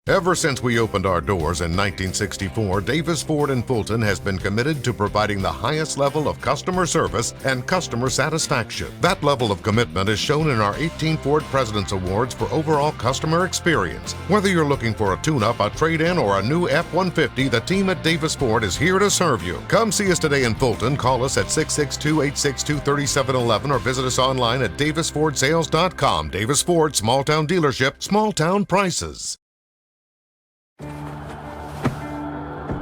Ever since we opened our doors in 1964, Davis Ford in Fulton has been committed to providing the highest level of customer service and customer satisfaction. That level of commitment is shown in our 18 Ford President's Awards for overall customer experience. Whether you're looking for a tune-up, a trade-in, or a new F-150, the team at Davis Ford is here to serve you. Come see us today in Fulton. Call us at 662-862-3711 or visit us online at davisfordsales.com. Davis Ford, small-town dealership, small-town prices.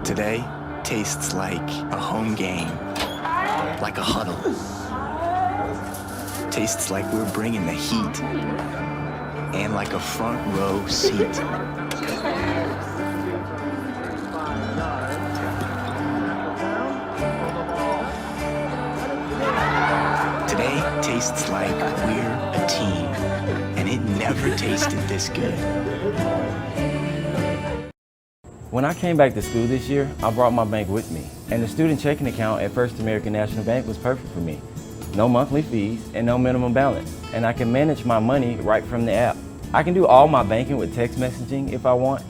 Today tastes like a home game, like a huddle. Tastes like we're bringing the heat, and like a front row seat. Today tastes like we're a team, and it never tasted this good. When I came back to school this year, I brought my bank with me, and the student checking account at First American National Bank was perfect for me. No monthly fees and no minimum balance, and I can manage my money right from the app. I can do all my banking with text messaging if I want,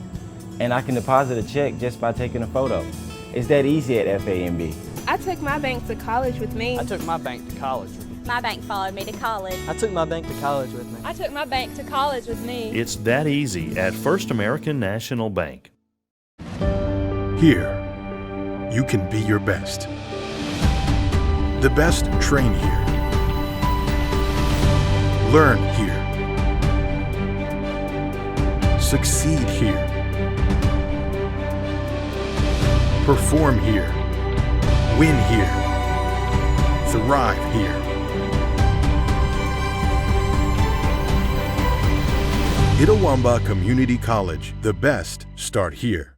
and I can deposit a check just by taking a photo. It's that easy at FAMB. I took my bank to college with me. I took my bank to college with me. My bank followed me to college. I took my bank to college with me. I took my bank to college with me. It's that easy at First American National Bank. Here, you can be your best. The best train here. Learn here. Succeed here. Perform here. Win here. Thrive here. Itawamba Community College. The best start here.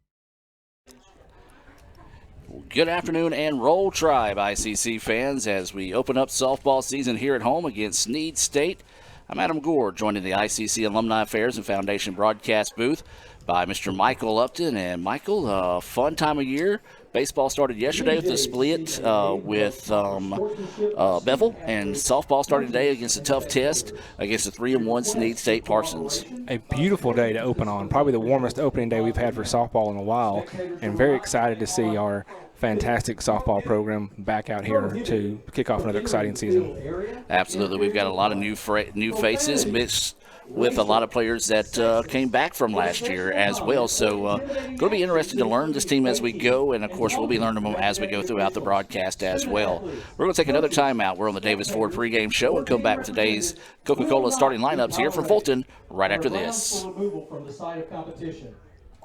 Good afternoon and Roll Tribe, ICC fans, as we open up softball season here at home against Snead State. I'm Adam Gore, joined in the ICC Alumni Affairs and Foundation broadcast booth by Mr. Michael Upton. And Michael, fun time of year. Baseball started yesterday with the split with Bevel, and softball started today against a tough test against the 3-1 Snead State Parsons. A beautiful day to open on, probably the warmest opening day we've had for softball in a while, and very excited to see our fantastic softball program back out here to kick off another exciting season. Absolutely. We've got a lot of new faces mixed with a lot of players that came back from last year as well. So going to be interesting to learn this team as we go, and, of course, we'll be learning them as we go throughout the broadcast as well. We're going to take another timeout. We're on the Davis Ford pregame show and come back with today's Coca-Cola starting lineups here from Fulton right after this.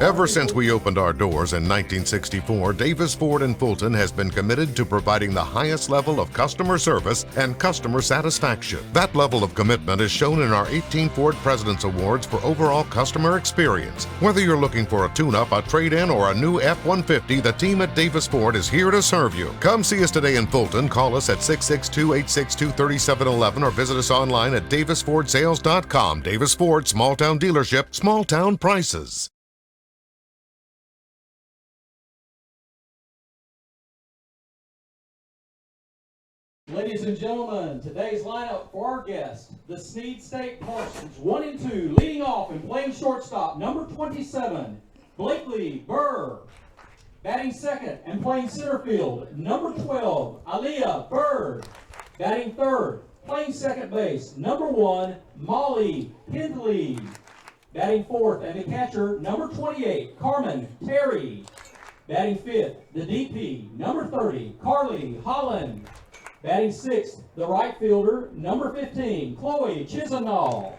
Ever since we opened our doors in 1964, Davis Ford in Fulton has been committed to providing the highest level of customer service and customer satisfaction. That level of commitment is shown in our 18 Ford President's Awards for overall customer experience. Whether you're looking for a tune-up, a trade-in, or a new F-150, the team at Davis Ford is here to serve you. Come see us today in Fulton. Call us at 662-862-3711 or visit us online at davisfordsales.com. Davis Ford, small-town dealership, small-town prices. Ladies and gentlemen, today's lineup for our guest, the Snead State Parsons, 1 and 2, leading off and playing shortstop, number 27, Blakely Burr. Batting second and playing center field, number 12, Aliyah Bird. Batting third, playing second base, number 1, Molly Hindley. Batting fourth and the catcher, number 28, Carmen Terry. Batting fifth, the DP, number 30, Carly Holland. Batting sixth, the right fielder, number 15, Chloe Chisenall.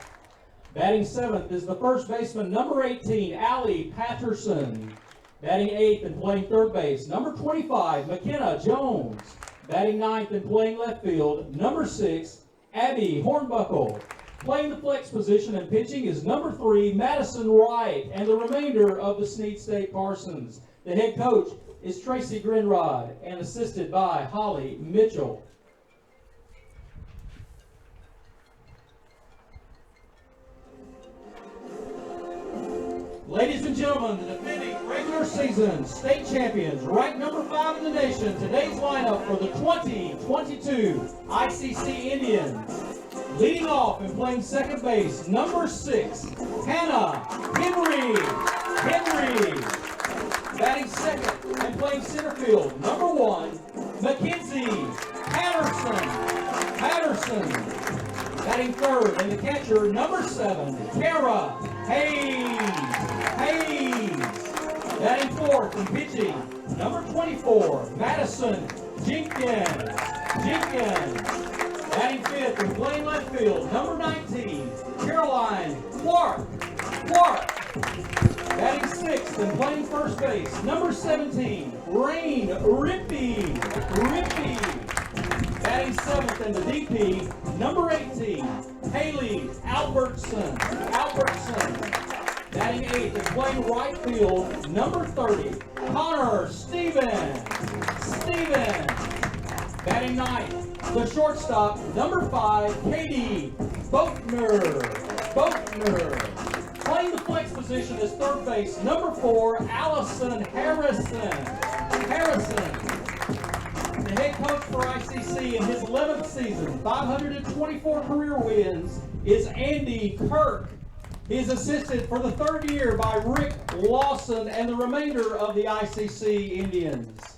Batting seventh is the first baseman, number 18, Allie Patterson. Batting eighth and playing third base, number 25, McKenna Jones. Batting ninth and playing left field, number 6, Abby Hornbuckle. Playing the flex position and pitching is number 3, Madison Wright, and the remainder of the Snead State Parsons. The head coach is Tracy Grinrod and assisted by Holly Mitchell. Ladies and gentlemen, the defending regular season state champions, ranked number 5 in the nation, today's lineup for the 2022 ICC Indians. Leading off and playing second base, number 6, Hannah Henry. Hayes. Batting fourth and pitching, number 24, Madison Jenkins. Batting fifth and playing left field, number 19, Caroline Clark. Batting sixth and playing first base, number 17, Rain Rippey. Batting seventh and the DP, number 18, Haley Albertson. Batting eighth and playing right field, number 30, Connor Stevens. Batting ninth, the shortstop, number 5, Katie Boatner. Playing the flex position is third base, number 4, Allison Harrison. The head coach for ICC in his 11th season, 524 career wins, is Andy Kirk. He is assisted for the third year by Rick Lawson and the remainder of the ICC Indians.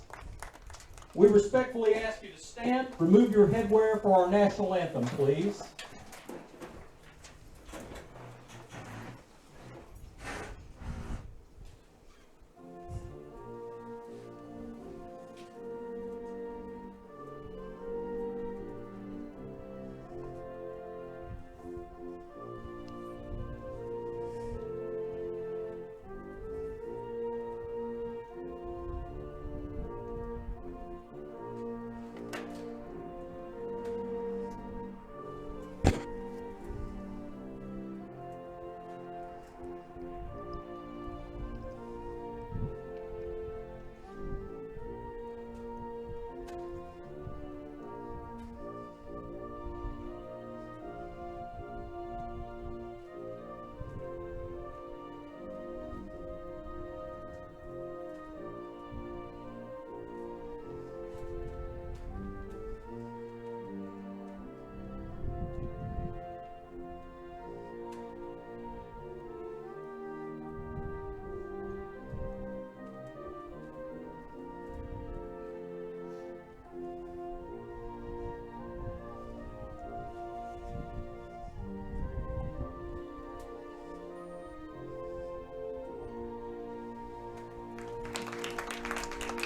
We respectfully ask you to stand, remove your headwear for our national anthem, please.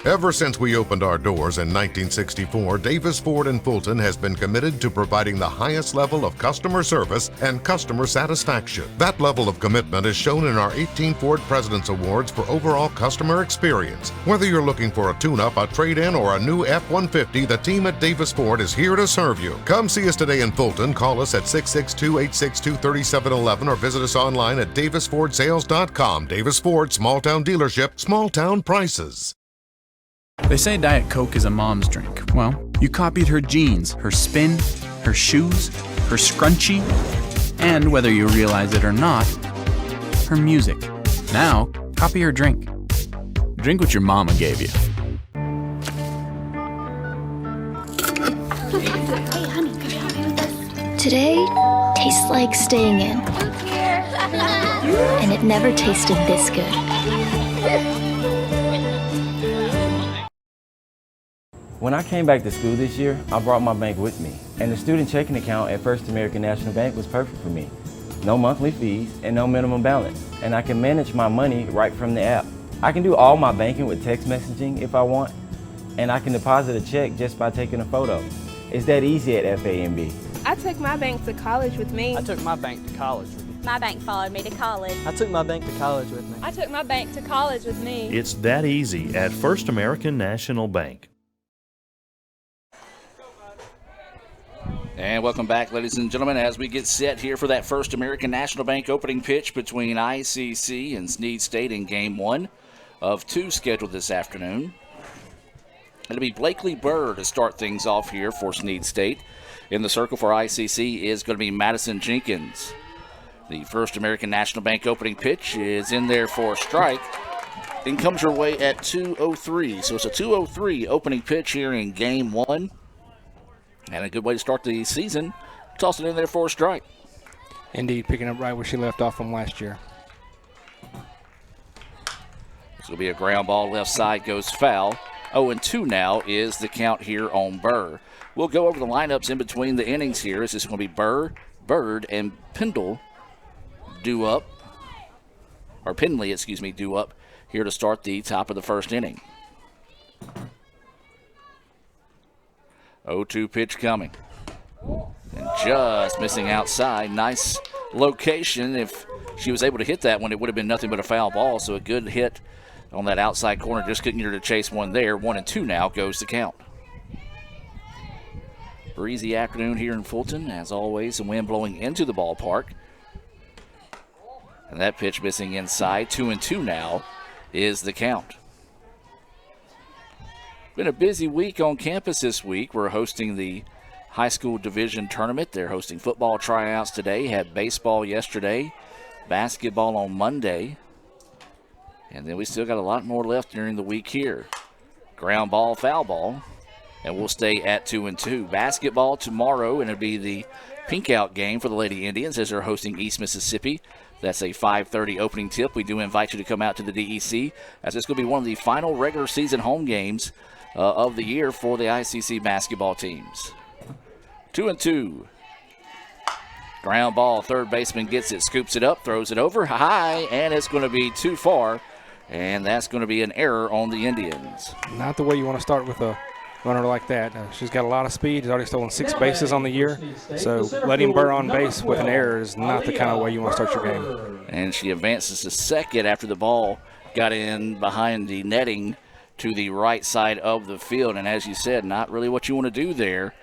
Ever since we opened our doors in 1964, Davis Ford in Fulton has been committed to providing the highest level of customer service and customer satisfaction. That level of commitment is shown in our 18 Ford President's Awards for overall customer experience. Whether you're looking for a tune-up, a trade-in, or a new F-150, the team at Davis Ford is here to serve you. Come see us today in Fulton. Call us at 662-862-3711 or visit us online at davisfordsales.com. Davis Ford, small-town dealership, small-town prices. They say Diet Coke is a mom's drink. Well, you copied her jeans, her spin, her shoes, her scrunchie, and whether you realize it or not, her music. Now, copy her drink. Drink what your mama gave you. Hey, honey, could you help me with this? Today tastes like staying in. And it never tasted this good. When I came back to school this year, I brought my bank with me, and the student checking account at First American National Bank was perfect for me. No monthly fees and no minimum balance, and I can manage my money right from the app. I can do all my banking with text messaging if I want, and I can deposit a check just by taking a photo. It's that easy at FAMB. I took my bank to college with me. I took my bank to college with me. My bank followed me to college. I took my bank to college with me. I took my bank to college with me. It's that easy at First American National Bank. And welcome back, ladies and gentlemen, as we get set here for that First American National Bank opening pitch between ICC and Snead State in Game 1 of 2 scheduled this afternoon. It'll be Blakely Burr to start things off here for Snead State. In the circle for ICC is going to be Madison Jenkins. The First American National Bank opening pitch is in there for a strike and comes your way at 2:03. So it's a 2:03 opening pitch here in Game 1. And a good way to start the season. Toss it in there for a strike. Indeed, picking up right where she left off from last year. This will be a ground ball. Left side goes foul. 0-2 now is the count here on Burr. We'll go over the lineups in between the innings here. This is going to be Burr, Bird, and Pendle due up. or Penley, due up here to start the top of the first inning. 0-2 pitch coming. And just missing outside. Nice location. If she was able to hit that one, it would have been nothing but a foul ball. So a good hit on that outside corner. Just couldn't get her to chase one there. 1-2 now goes the count. Breezy afternoon here in Fulton. As always, the wind blowing into the ballpark. And that pitch missing inside. 2-2 now is the count. Been a busy week on campus this week. We're hosting the high school division tournament. They're hosting football tryouts today, had baseball yesterday, basketball on Monday, and then we still got a lot more left during the week here. Ground ball, foul ball, and we'll stay at 2-2. Basketball tomorrow, and it'll be the pink out game for the Lady Indians as they're hosting East Mississippi. That's a 5:30 opening tip. We do invite you to come out to the DEC as it's going to be one of the final regular season home games of the year for the ICC basketball teams. 2-2. Ground ball, third baseman gets it, scoops it up, throws it over high, and it's going to be too far, and that's going to be an error on the Indians. Not the way you want to start with a runner like that. She's got a lot of speed. She's already stolen 6 bases on the year, so letting Burr on base with an error is not the kind of way you want to start your game. And she advances to second after the ball got in behind the netting to the right side of the field, and as you said, not really what you want to do there.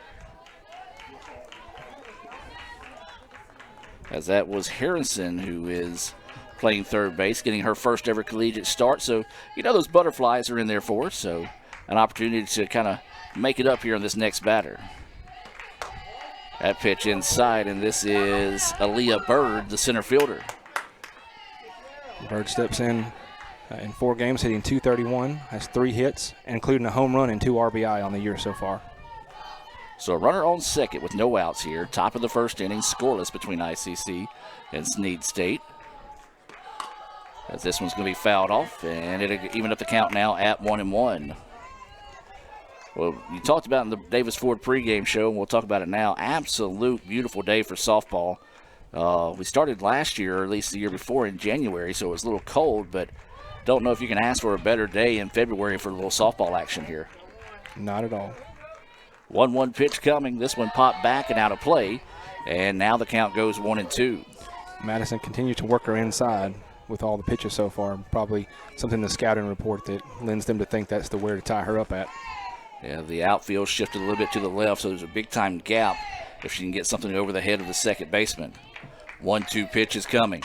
As that was Harrison who is playing third base, getting her first ever collegiate start. So, those butterflies are in there for her. So, an opportunity to kind of make it up here on this next batter. That pitch inside, and this is Aaliyah Bird, the center fielder. Bird steps in 4 games, hitting .231, has 3 hits, including a home run and 2 RBI on the year so far. So a runner on second with no outs here. Top of the first inning, scoreless between ICC and Snead State. As this one's going to be fouled off, and it'll even up the count now at 1-1. Well, you talked about in the Davis Ford pregame show, and we'll talk about it now. Absolute beautiful day for softball. We started last year, or at least the year before, in January, so it was a little cold, but don't know if you can ask for a better day in February for a little softball action here. Not at all. 1-1 pitch coming. This one popped back and out of play, and now the count goes 1-2. Madison continues to work her inside with all the pitches so far. Probably something in the scouting report that lends them to think that's the where to tie her up at. Yeah, the outfield shifted a little bit to the left, so there's a big-time gap if she can get something over the head of the second baseman. 1-2 pitch is coming.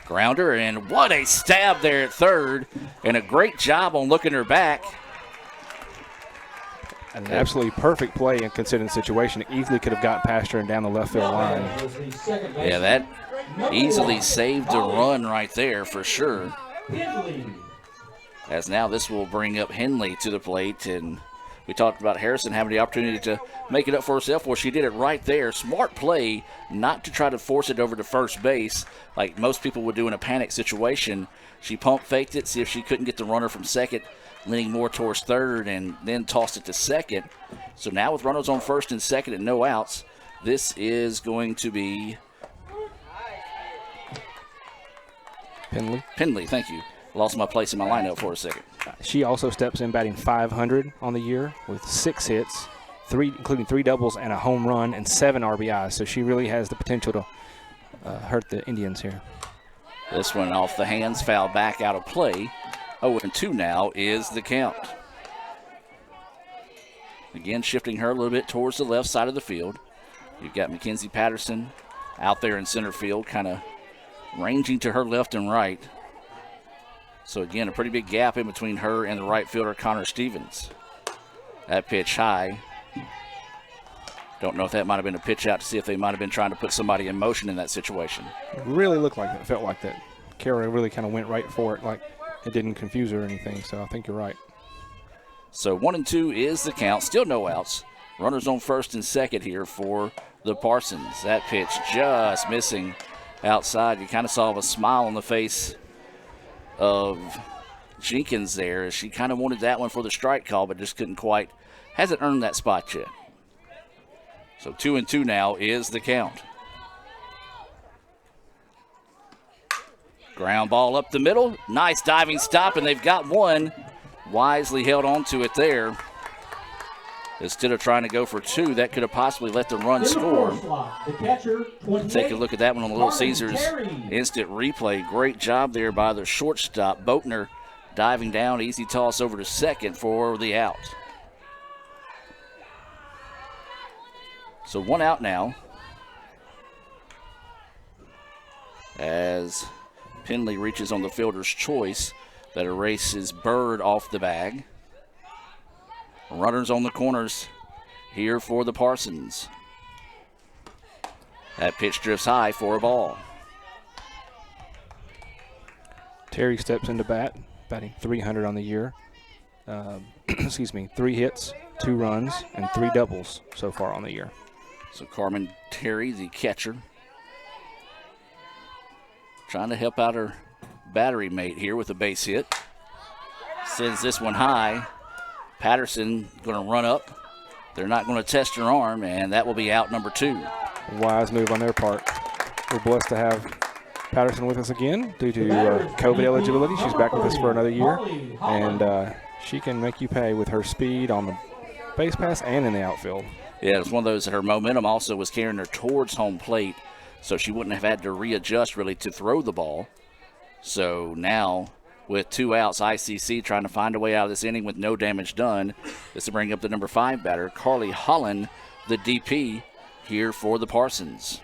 Grounder, and what a stab there at third, and a great job on looking her back. An absolutely perfect play in considering the situation. It easily could have got past her and down the left field line. Yeah, that easily saved a run right there for sure. As now this will bring up Henley to the plate, and we talked about Harrison having the opportunity to make it up for herself. Well, she did it right there. Smart play not to try to force it over to first base like most people would do in a panic situation. She pump faked it, see if she couldn't get the runner from second, leaning more towards third, and then tossed it to second. So now with runners on first and second and no outs, this is going to be Penley, thank you. Lost my place in my lineup for a second. She also steps in batting .500 on the year with 6 hits, including 3 doubles and a home run and 7 RBIs. So she really has the potential to hurt the Indians here. This one off the hands, foul back out of play. 0-2 now is the count. Again, shifting her a little bit towards the left side of the field. You've got Mackenzie Patterson out there in center field, kind of ranging to her left and right. So again, a pretty big gap in between her and the right fielder, Connor Stevens. That pitch high. Don't know if that might have been a pitch out to see if they might have been trying to put somebody in motion in that situation. It really looked like that, felt like that. Kara really kind of went right for it, like it didn't confuse her or anything, so I think you're right. So 1-2 is the count. Still no outs. Runners on first and second here for the Parsons. That pitch just missing outside. You kind of saw a smile on the face of Jenkins there as she kind of wanted that one for the strike call, but just couldn't quite, hasn't earned that spot yet. So 2-2 now is the count. Ground ball up the middle. Nice diving stop, and they've got one. Wisely held on to it there. Instead of trying to go for two, that could have possibly let them run score. Take a look at that one on the Little Caesars instant replay. Great job there by the shortstop. Boatner diving down, easy toss over to second for the out. So one out now, as Penley reaches on the fielder's choice that erases Bird off the bag. Runners on the corners here for the Parsons. That pitch drifts high for a ball. Terry steps into bat, batting .300 on the year. 3 hits, 2 runs, and 3 doubles so far on the year. So Carmen Terry, the catcher, trying to help out her battery mate here with a base hit. Sends this one high. Patterson going to run up. They're not going to test her arm, and that will be out number 2. Wise move on their part. We're blessed to have Patterson with us again due to COVID eligibility. She's back with us for another year, and she can make you pay with her speed on the base pass and in the outfield. Yeah, it was one of those that her momentum also was carrying her towards home plate, so she wouldn't have had to readjust really to throw the ball. So now, with 2 outs, ICC trying to find a way out of this inning with no damage done. This will bring up the number 5 batter, Carly Holland, the DP, here for the Parsons.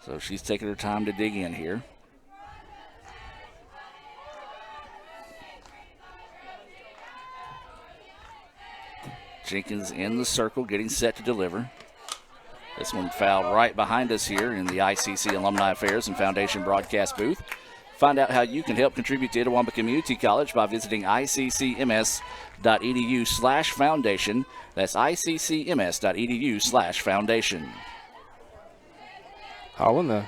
So she's taking her time to dig in here. Jenkins in the circle, getting set to deliver. This one fouled right behind us here in the ICC Alumni Affairs and Foundation broadcast booth. Find out how you can help contribute to Itawamba Community College by visiting iccms.edu/foundation. That's iccms.edu/foundation. Holland, the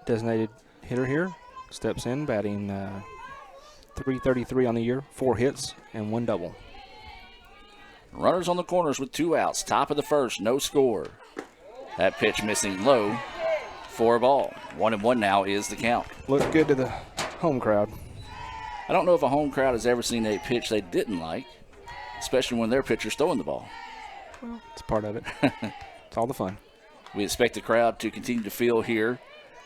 designated hitter here, steps in, batting .333 on the year, 4 hits and 1 double. Runners on the corners with 2 outs. Top of the first, no score. That pitch missing low for a ball. 1-1 now is the count. Looks good to the home crowd. I don't know if a home crowd has ever seen a pitch they didn't like, especially when their pitcher's throwing the ball. Well, it's part of it. It's all the fun. We expect the crowd to continue to fill here,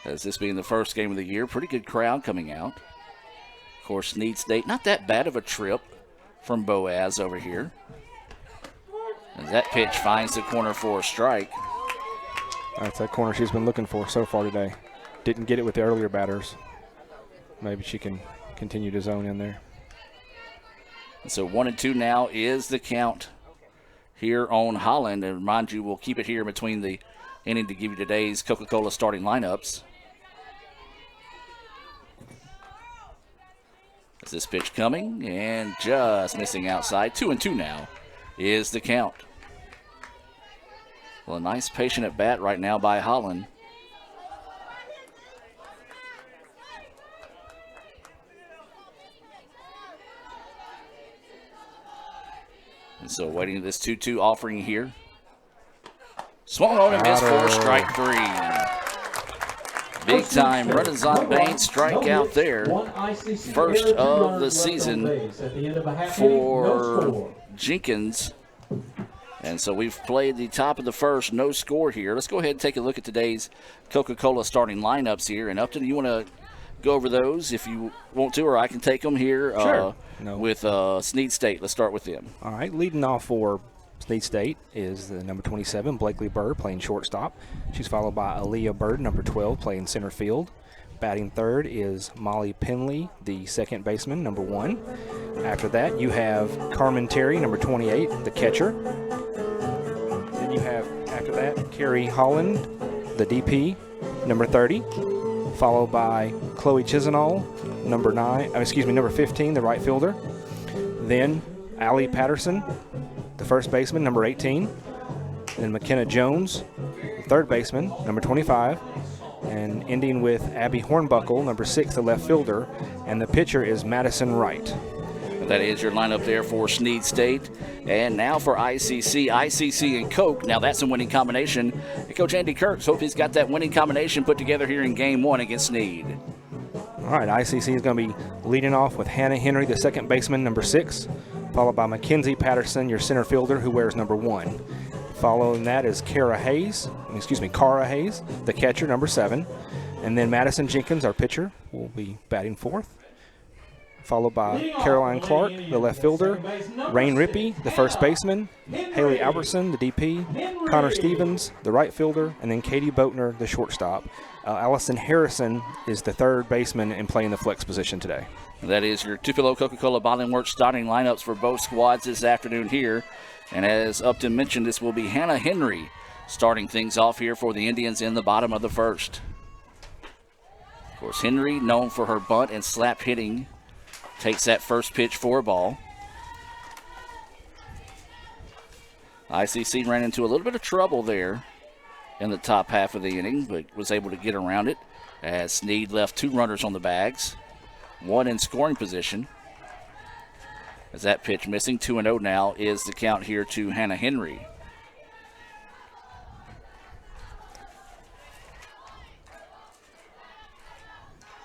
as this being the first game of the year. Pretty good crowd coming out. Of course, Snead State, not that bad of a trip from Boaz over here. As that pitch finds the corner for a strike. That's that corner she's been looking for so far today. Didn't get it with the earlier batters. Maybe she can continue to zone in there. And so 1-2 now is the count here on Holland. And remind you, we'll keep it here between the inning to give you today's Coca-Cola starting lineups. Is this pitch coming? And just missing outside. 2-2 now is the count. Well, a nice patient at bat right now by Holland. And so waiting this 2-2 offering here. Swung on and missed for strike 3. Big time Renaissance Bain strikeout there. First of the season for Jenkins. And so we've played the top of the first, no score here. Let's go ahead and take a look at today's Coca-Cola starting lineups here. And Upton, you want to go over those if you want to, or I can take them here with Snead State. Let's start with them. All right, leading off for Snead State is the number 27, Blakely Burr, playing shortstop. She's followed by Aaliyah Bird, number 12, playing center field. Batting third is Molly Penley, the second baseman, number 1. After that, you have Carmen Terry, number 28, the catcher. Then you have, after that, Carrie Holland, the DP, number 30, followed by Chloe Chisenall, number 15, the right fielder. Then Allie Patterson, the first baseman, number 18. Then McKenna Jones, the third baseman, number 25. And ending with Abby Hornbuckle, number 6, the left fielder. And the pitcher is Madison Wright. That is your lineup there for Snead State. And now for ICC and Coke. Now that's a winning combination. And Coach Andy Kirks, hope he's got that winning combination put together here in game 1 against Snead. All right, ICC is going to be leading off with Hannah Henry, the second baseman, number 6, followed by Mackenzie Patterson, your center fielder, who wears number 1. Following that is Cara Hayes, the catcher, number 7. And then Madison Jenkins, our pitcher, will be batting 4th. Followed by Caroline Clark, the left fielder, Rain Rippey, the first baseman, Haley Albertson, the DP, Connor Stevens, the right fielder, and then Katie Boatner, the shortstop. Allison Harrison is the third baseman and playing the flex position today. That is your Tupelo Coca-Cola Bottling Works starting lineups for both squads this afternoon here. And as Upton mentioned, this will be Hannah Henry starting things off here for the Indians in the bottom of the first. Of course, Henry, known for her bunt and slap hitting, takes that first pitch for a ball. ICC ran into a little bit of trouble there in the top half of the inning, but was able to get around it as Snead left 2 runners on the bags, 1 in scoring position. As that pitch missing, 2-0 now is the count here to Hannah Henry.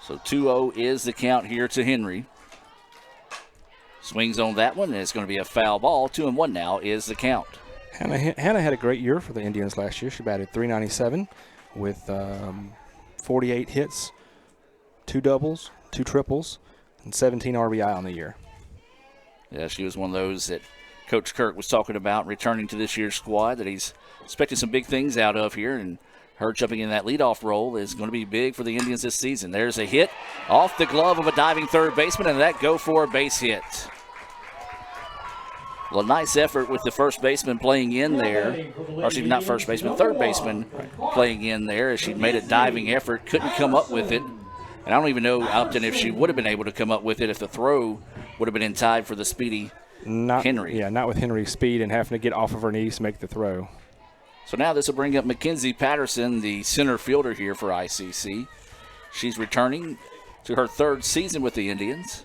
So 2-0 is the count here to Henry. Swings on that one, and it's going to be a foul ball. 2-1 now is the count. Hannah had a great year for the Indians last year. She batted .397 with 48 hits, 2 doubles, 2 triples, and 17 RBI on the year. Yeah, she was one of those that Coach Kirk was talking about returning to this year's squad that he's expecting some big things out of here, and her jumping in that leadoff role is going to be big for the Indians this season. There's a hit off the glove of a diving third baseman, and that go for a base hit. Well, a nice effort with the first baseman playing in there. Or excuse me, not first baseman, third baseman playing in there as she made a diving effort, couldn't come up with it. And I don't even know, Upton, if she would have been able to come up with it if the throw would have been in time for the speedy Henry. Yeah, not with Henry's speed and having to get off of her knees to make the throw. So now this will bring up Mackenzie Patterson, the center fielder here for ICC. She's returning to her 3rd season with the Indians.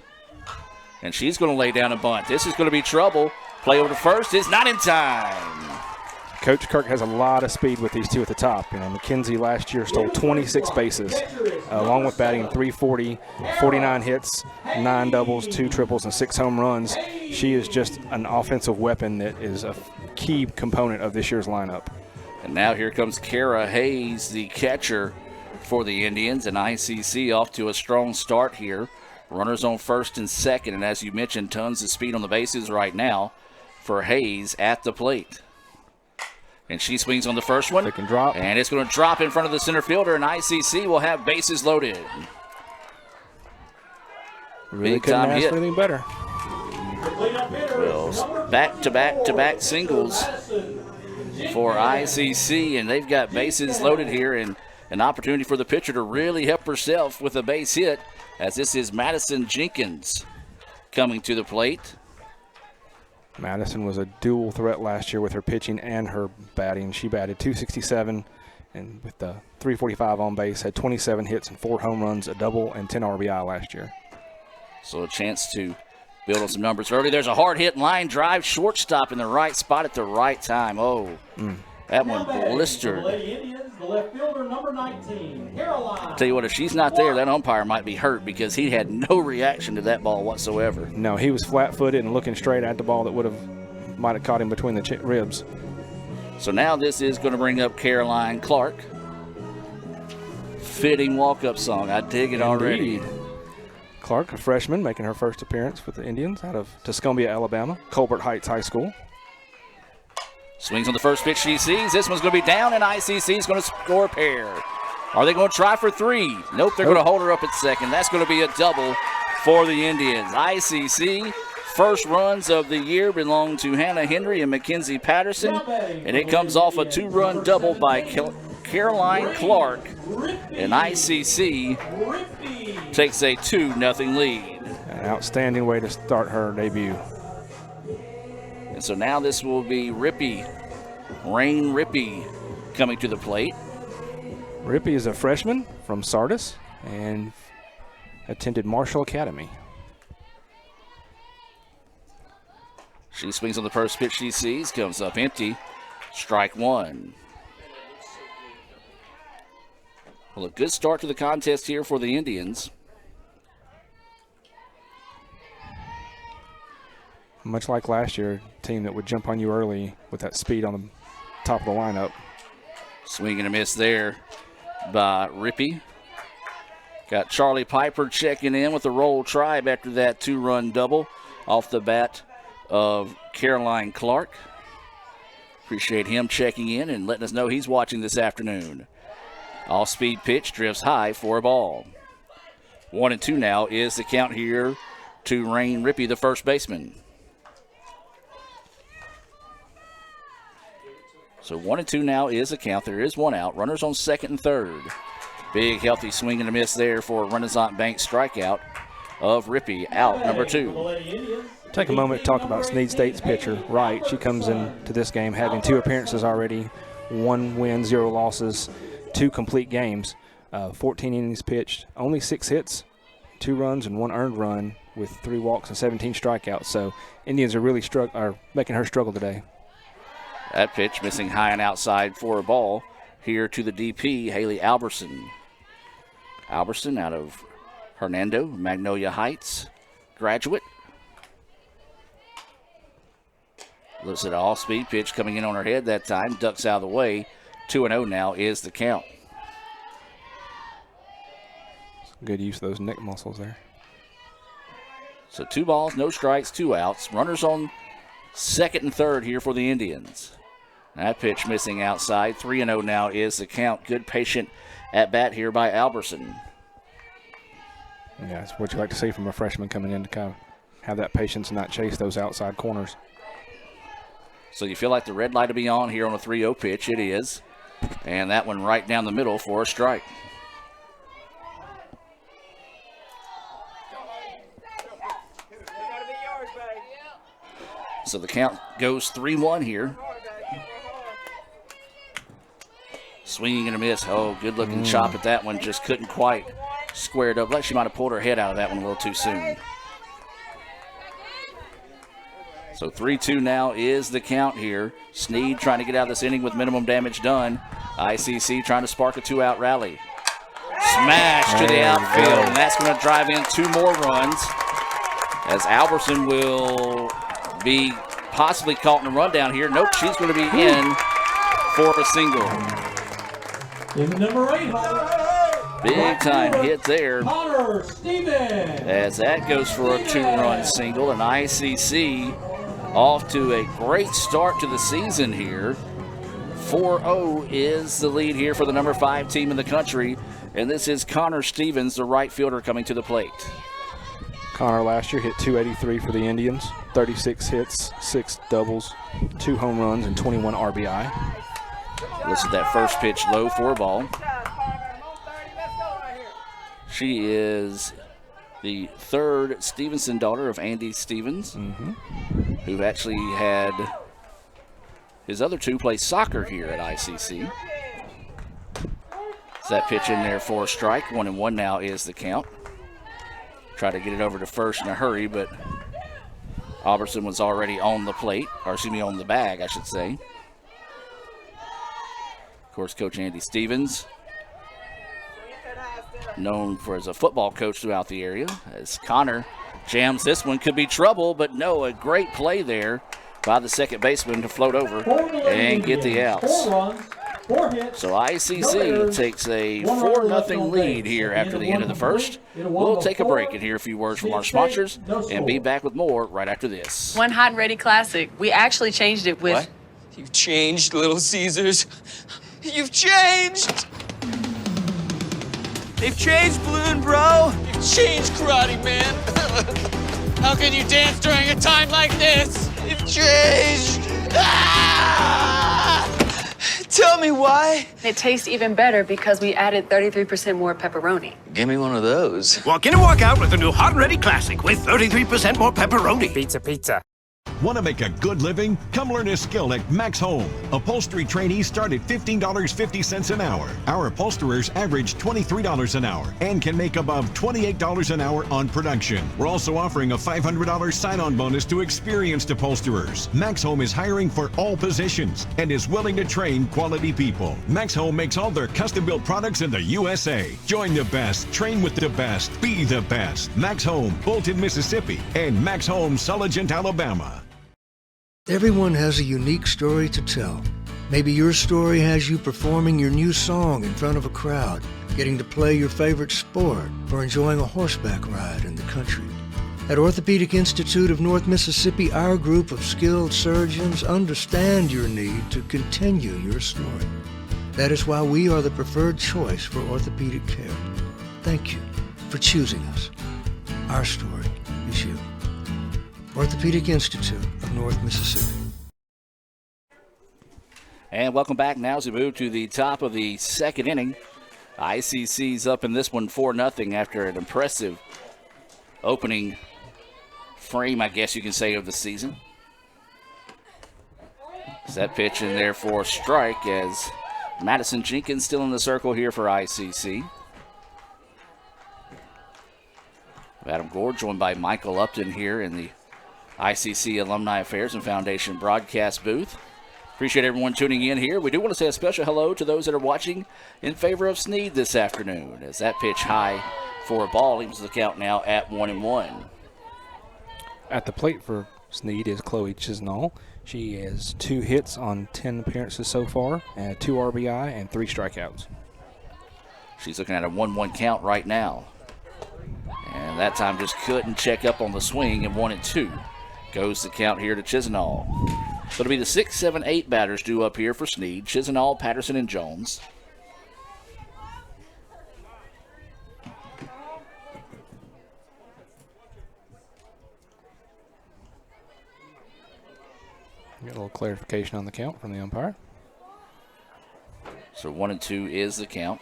And she's going to lay down a bunt. This is going to be trouble. Play over to first is not in time. Coach Kirk has a lot of speed with these 2 at the top. You know, Mackenzie last year stole 26 bases, along with batting .340, 49 hits, 9 doubles, 2 triples, and 6 home runs. She is just an offensive weapon that is a key component of this year's lineup. And now here comes Cara Hayes, the catcher for the Indians, and ICC off to a strong start here. Runners on first and second, and as you mentioned, tons of speed on the bases right now for Hayes at the plate. And she swings on the first one. It can drop. And it's going to drop in front of the center fielder, and ICC will have bases loaded. Really Big couldn't time ask hit. for anything better. Well, back-to-back singles for ICC, and they've got bases loaded here, and an opportunity for the pitcher to really help herself with a base hit, as this is Madison Jenkins coming to the plate. Madison was a dual threat last year with her pitching and her batting. She batted .267, and with the .345 on base, had 27 hits and 4 home runs, a double, and 10 RBI last year. So a chance to build on some numbers early. There's a hard hit line drive, shortstop in the right spot at the right time. Oh, that one blistered. The left fielder, number 19, Caroline. Tell you what, if she's not there, that umpire might be hurt because he had no reaction to that ball whatsoever. No, he was flat-footed and looking straight at the ball that might have caught him between the ribs. So now this is going to bring up Caroline Clark. Fitting walk-up song. I dig it already. Clark, a freshman, making her first appearance with the Indians out of Tuscumbia, Alabama, Colbert Heights High School. Swings on the first pitch she sees. This one's going to be down, and ICC is going to score a pair. Are they going to try for 3? Nope, they're going to hold her up at second. That's going to be a double for the Indians. ICC, first runs of the year belong to Hannah Henry and Mackenzie Patterson, and it comes off a 2-run double by Caroline Clark, and ICC takes a 2-0 lead. An outstanding way to start her debut. And so now this will be Rippey, Rain Rippey, coming to the plate. Rippey is a freshman from Sardis and attended Marshall Academy. She swings on the first pitch she sees, comes up empty. Strike one. Well, a good start to the contest here for the Indians. Much like last year, a team that would jump on you early with that speed on the top of the lineup. Swing and a miss there by Rippey. Got Charlie Piper checking in with the Roll Tribe after that 2-run double off the bat of Caroline Clark. Appreciate him checking in and letting us know he's watching this afternoon. Off-speed pitch, drifts high for a ball. 1-2 now is the count here to Rain Rippey, the first baseman. So 1-2 now is the count. There is one out. Runners on second and third. Big, healthy swing and a miss there for a Renaissance Bank strikeout of Rippey, out number 2. Take a moment to talk about Snead State's pitcher, Wright. She comes into this game having 2 appearances already, 1 win, 0 losses, 2 complete games, 14 innings pitched, only 6 hits, 2 runs, and 1 earned run with 3 walks and 17 strikeouts. So Indians are really making her struggle today. That pitch missing high and outside for a ball here to the DP, Haley Alberson. Alberson out of Hernando, Magnolia Heights graduate. Looks at an off-speed pitch coming in on her head that time. Ducks out of the way. 2-0 now is the count. Good use of those neck muscles there. So 2 balls, no strikes, 2 outs. Runners on second and third here for the Indians. That pitch missing outside. 3-0 now is the count. Good patient at bat here by Alberson. Yeah, it's what you like to see from a freshman coming in to kind of have that patience and not chase those outside corners. So you feel like the red light will be on here on a 3-0 pitch. It is. And that one right down the middle for a strike. So the count goes 3-1 here. Swinging and a miss. Oh, good-looking chop at that one. Just couldn't quite square it up. Like she might have pulled her head out of that one a little too soon. So 3-2 now is the count here. Snead trying to get out of this inning with minimum damage done. ICC trying to spark a 2-out rally. Smash to the outfield, and that's going to drive in 2 more runs as Alberson will be possibly caught in a rundown here. Nope, she's going to be in for a single. In the number 8 hole. Big time hit there. Connor Stevens. As that goes for a 2-run single, and ICC off to a great start to the season here. 4-0 is the lead here for the number 5 team in the country, and this is Connor Stevens, the right fielder, coming to the plate. Connor last year hit .283 for the Indians, 36 hits, 6 doubles, 2 home runs, and 21 RBI. Listen to that first pitch low for a ball. She is the 3rd Stevenson daughter of Andy Stevens, who actually had his other 2 play soccer here at ICC. So that pitch in there for a strike. 1-1 now is the count. Try to get it over to first in a hurry, but Alberson was already on the plate, or excuse me, on the bag, I should say. Of course, Coach Andy Stevens, known as a football coach throughout the area. As Connor jams this one, could be trouble, but no, a great play there by the second baseman to float over and get the outs. 4 runs, 4 hits. So ICC takes a 4-0 lead here after the end of the first. We'll take a break and hear a few words from our sponsors and be back with more right after this. One Hot and Ready Classic. We actually changed it with... What? You've changed, Little Caesars. You've changed! They've changed, Balloon Bro! You've changed, Karate Man! How can you dance during a time like this? You've changed! Ah! Tell me why. It tastes even better because we added 33% more pepperoni. Give me one of those. Walk in and walk out with the new Hot and Ready Classic with 33% more pepperoni. Pizza. Want to make a good living? Come learn a skill at Max Home. Upholstery trainees start at $15.50 an hour. Our upholsterers average $23 an hour and can make above $28 an hour on production. We're also offering a $500 sign-on bonus to experienced upholsterers. Max Home is hiring for all positions and is willing to train quality people. Max Home makes all their custom-built products in the USA. Join the best, train with the best, be the best. Max Home, Bolton, Mississippi, and Max Home, Sulligent, Alabama. Everyone has a unique story to tell. Maybe your story has you performing your new song in front of a crowd, getting to play your favorite sport, or enjoying a horseback ride in the country. At Orthopedic Institute of North Mississippi, our group of skilled surgeons understand your need to continue your story. That is why we are the preferred choice for orthopedic care. Thank you for choosing us. Our story is you. Orthopedic Institute of North Mississippi. And welcome back now as we move to the top of the second inning. ICC's up in this one 4-0 after an impressive opening frame, I guess you can say, of the season. Set pitch in there for a strike as Madison Jenkins still in the circle here for ICC. Adam Gore joined by Michael Upton here in the ICC Alumni Affairs and Foundation broadcast booth. Appreciate everyone tuning in here. We do want to say a special hello to those that are watching in favor of Snead this afternoon, as that pitch high for a ball leaves the count now at 1-1. At the plate for Snead is Chloe Chisnall. She has 2 hits on 10 appearances so far, and 2 RBI and 3 strikeouts. She's looking at a 1-1 count right now. And that time just couldn't check up on the swing, and 1-2 goes the count here to Chisnall. So it'll be the 6, 7, 8 batters due up here for Snead. Chisnall, Patterson, and Jones. Get a little clarification on the count from the umpire. So 1-2 is the count.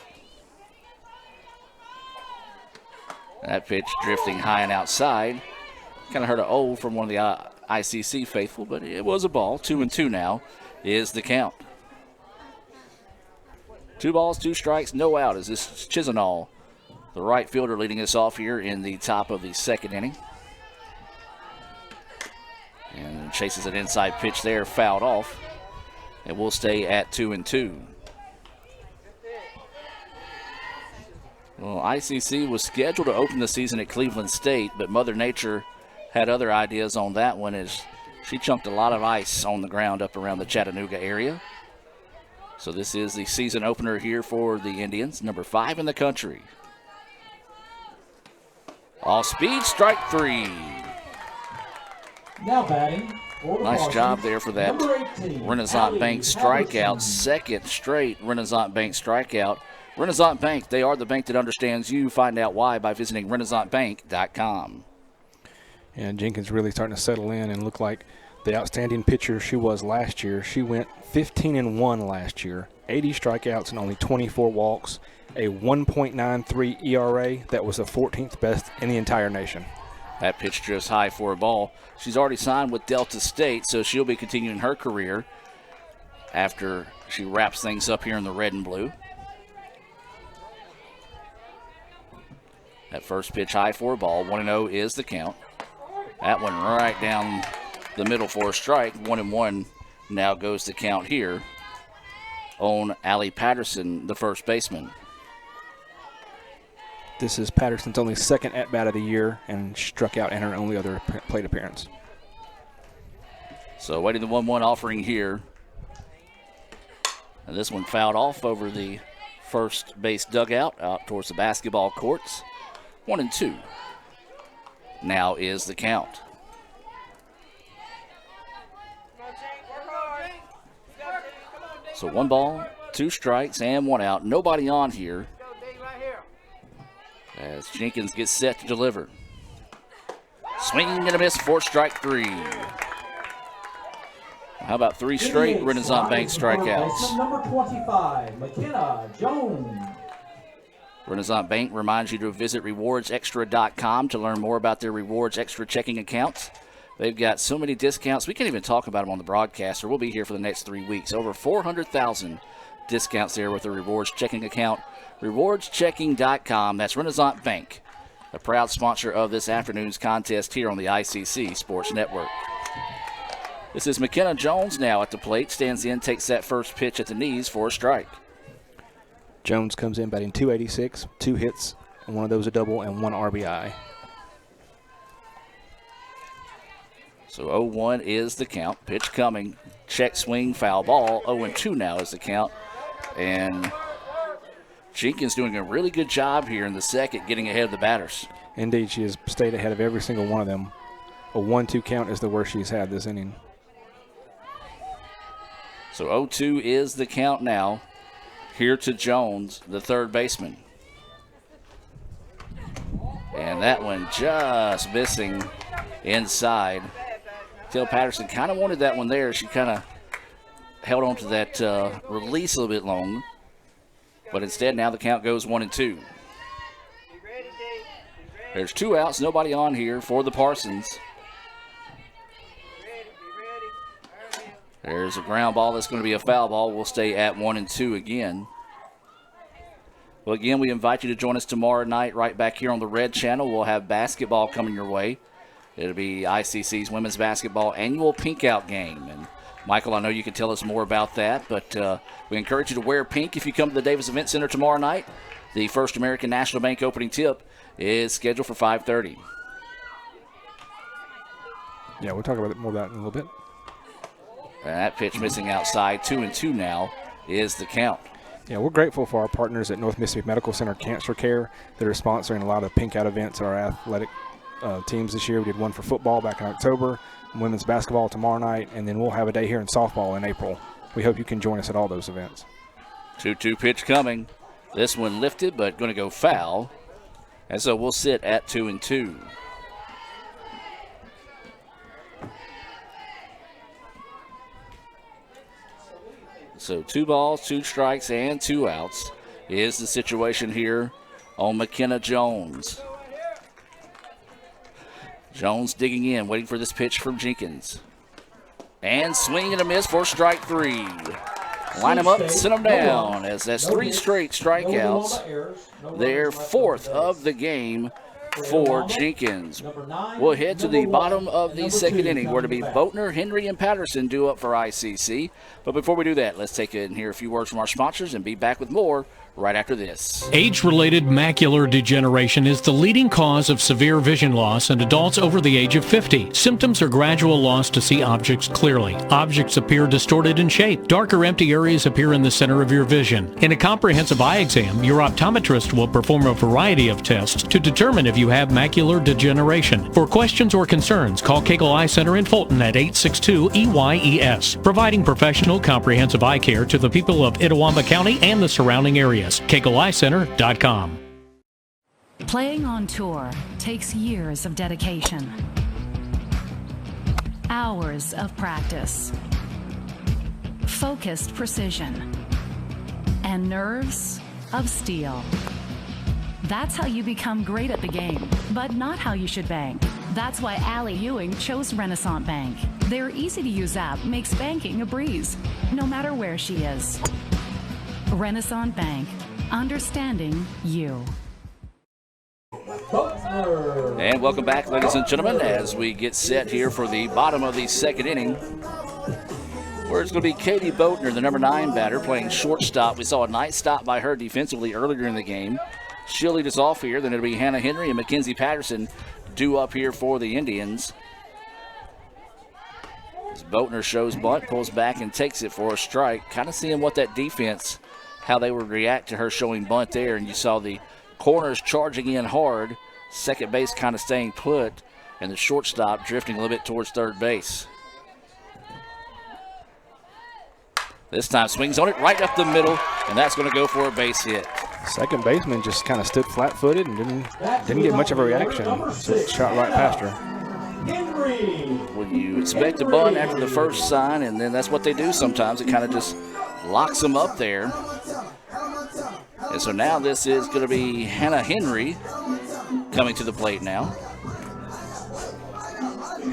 That pitch drifting high and outside. Kind of heard an O from one of the ICC faithful, but it was a ball. 2-2 now is the count. 2 balls, 2 strikes, no out as this is Chisnall, the right fielder, leading us off here in the top of the second inning. And chases an inside pitch there, fouled off. And we'll stay at 2-2. Well, ICC was scheduled to open the season at Cleveland State, but Mother Nature had other ideas on that one as she chunked a lot of ice on the ground up around the Chattanooga area. So this is the season opener here for the Indians, number 5 in the country. Off speed, strike 3. Now batting. Nice job there for that Renaissance Bank strikeout. Second straight Renaissance Bank strikeout. Renaissance Bank, they are the bank that understands you. Find out why by visiting renaissancebank.com. And Jenkins really starting to settle in and look like the outstanding pitcher she was last year. She went 15-1 last year, 80 strikeouts and only 24 walks, a 1.93 ERA. That was the 14th best in the entire nation. That pitch just high for a ball. She's already signed with Delta State, so she'll be continuing her career after she wraps things up here in the red and blue. That first pitch high for a ball. 1-0 is the count. That one right down the middle for a strike. 1-1 now goes the count here on Allie Patterson, the first baseman. This is Patterson's only second at-bat of the year and struck out in her only other plate appearance. So waiting the 1-1 offering here. And this one fouled off over the first base dugout out towards the basketball courts. 1-2 now is the count. So 1 ball, 2 strikes, and 1 out. Nobody on here as Jenkins gets set to deliver. Swing and a miss for strike 3. How about 3 straight Renaissance Bank strikeouts? Number 25, McKenna Jones. Renaissance Bank reminds you to visit rewardsextra.com to learn more about their Rewards Extra checking accounts. They've got so many discounts. We can't even talk about them on the broadcast, or we'll be here for the next 3 weeks. Over 400,000 discounts there with the Rewards checking account. RewardsChecking.com. That's Renaissance Bank, a proud sponsor of this afternoon's contest here on the ICC Sports Network. This is McKenna Jones now at the plate. Stands in, takes that first pitch at the knees for a strike. Jones comes in batting .286, 2 hits, and one of those a double and 1 RBI. So 0-1 is the count. Pitch coming. Check swing, foul ball. 0-2 now is the count. And Jenkins doing a really good job here in the second, getting ahead of the batters. Indeed, she has stayed ahead of every single one of them. A 1-2 count is the worst she's had this inning. So 0-2 is the count now. Here to Jones, the third baseman. And that one just missing inside. Tail Patterson kind of wanted that one there. She kind of held on to that release a little bit long. But instead, now the count goes 1-2. There's 2 outs, nobody on here for the Parsons. There's a ground ball that's going to be a foul ball. We'll stay at 1-2 again. Well, again, we invite you to join us tomorrow night right back here on the Red Channel. We'll have basketball coming your way. It'll be ICC's women's basketball annual pink out game. And Michael, I know you can tell us more about that, but we encourage you to wear pink if you come to the Davis Event Center tomorrow night. The First American National Bank opening tip is scheduled for 5:30. Yeah, we'll talk about it more about that in a little bit. And that pitch missing outside. 2-2 now is the count. Yeah, we're grateful for our partners at North Mississippi Medical Center Cancer Care that are sponsoring a lot of pink out events at our athletic teams this year. We did one for football back in October, women's basketball tomorrow night, and then we'll have a day here in softball in April. We hope you can join us at all those events. 2-2 pitch coming. This one lifted, but going to go foul. And so we'll sit at 2-2. So 2 balls, 2 strikes, and 2 outs is the situation here on McKenna Jones. Jones digging in, waiting for this pitch from Jenkins. And swing and a miss for strike 3. Line him up, send him down, as that's 3 straight strikeouts. Their 4th of the game for Jenkins. We'll head to the bottom of the second inning, where to be Boatner, Henry, and Patterson due up for ICC. But before we do that, let's take and hear a few words from our sponsors and be back with more right after this. Age-related macular degeneration is the leading cause of severe vision loss in adults over the age of 50. Symptoms are gradual loss to see objects clearly. Objects appear distorted in shape. Darker empty areas appear in the center of your vision. In a comprehensive eye exam, your optometrist will perform a variety of tests to determine if you have macular degeneration. For questions or concerns, call Cagle Eye Center in Fulton at 862-EYES, providing professional comprehensive eye care to the people of Itawamba County and the surrounding areas. CagleEyeCenter.com. Playing on tour takes years of dedication, hours of practice, focused precision, and nerves of steel. That's how you become great at the game, but not how you should bank. That's why Allie Ewing chose Renaissance Bank. Their easy-to-use app makes banking a breeze, no matter where she is. Renaissance Bank, understanding you. And welcome back, ladies and gentlemen, as we get set here for the bottom of the second inning, where it's going to be Katie Boatner, the number 9 batter, playing shortstop. We saw a nice stop by her defensively earlier in the game. She'll lead us off here. Then it'll be Hannah Henry and Mackenzie Patterson due up here for the Indians. As Boatner shows bunt, pulls back and takes it for a strike. Kind of seeing what that defense, how they would react to her showing bunt there. And you saw the corners charging in hard, second base kind of staying put, and the shortstop drifting a little bit towards third base. This time swings on it right up the middle, and that's going to go for a base hit. Second baseman just kind of stood flat-footed and didn't get much of a reaction. So it shot right past her. When you expect a bunt after the first sign, and then that's what they do sometimes. It kind of just locks them up there. And so now this is going to be Hannah Henry coming to the plate now.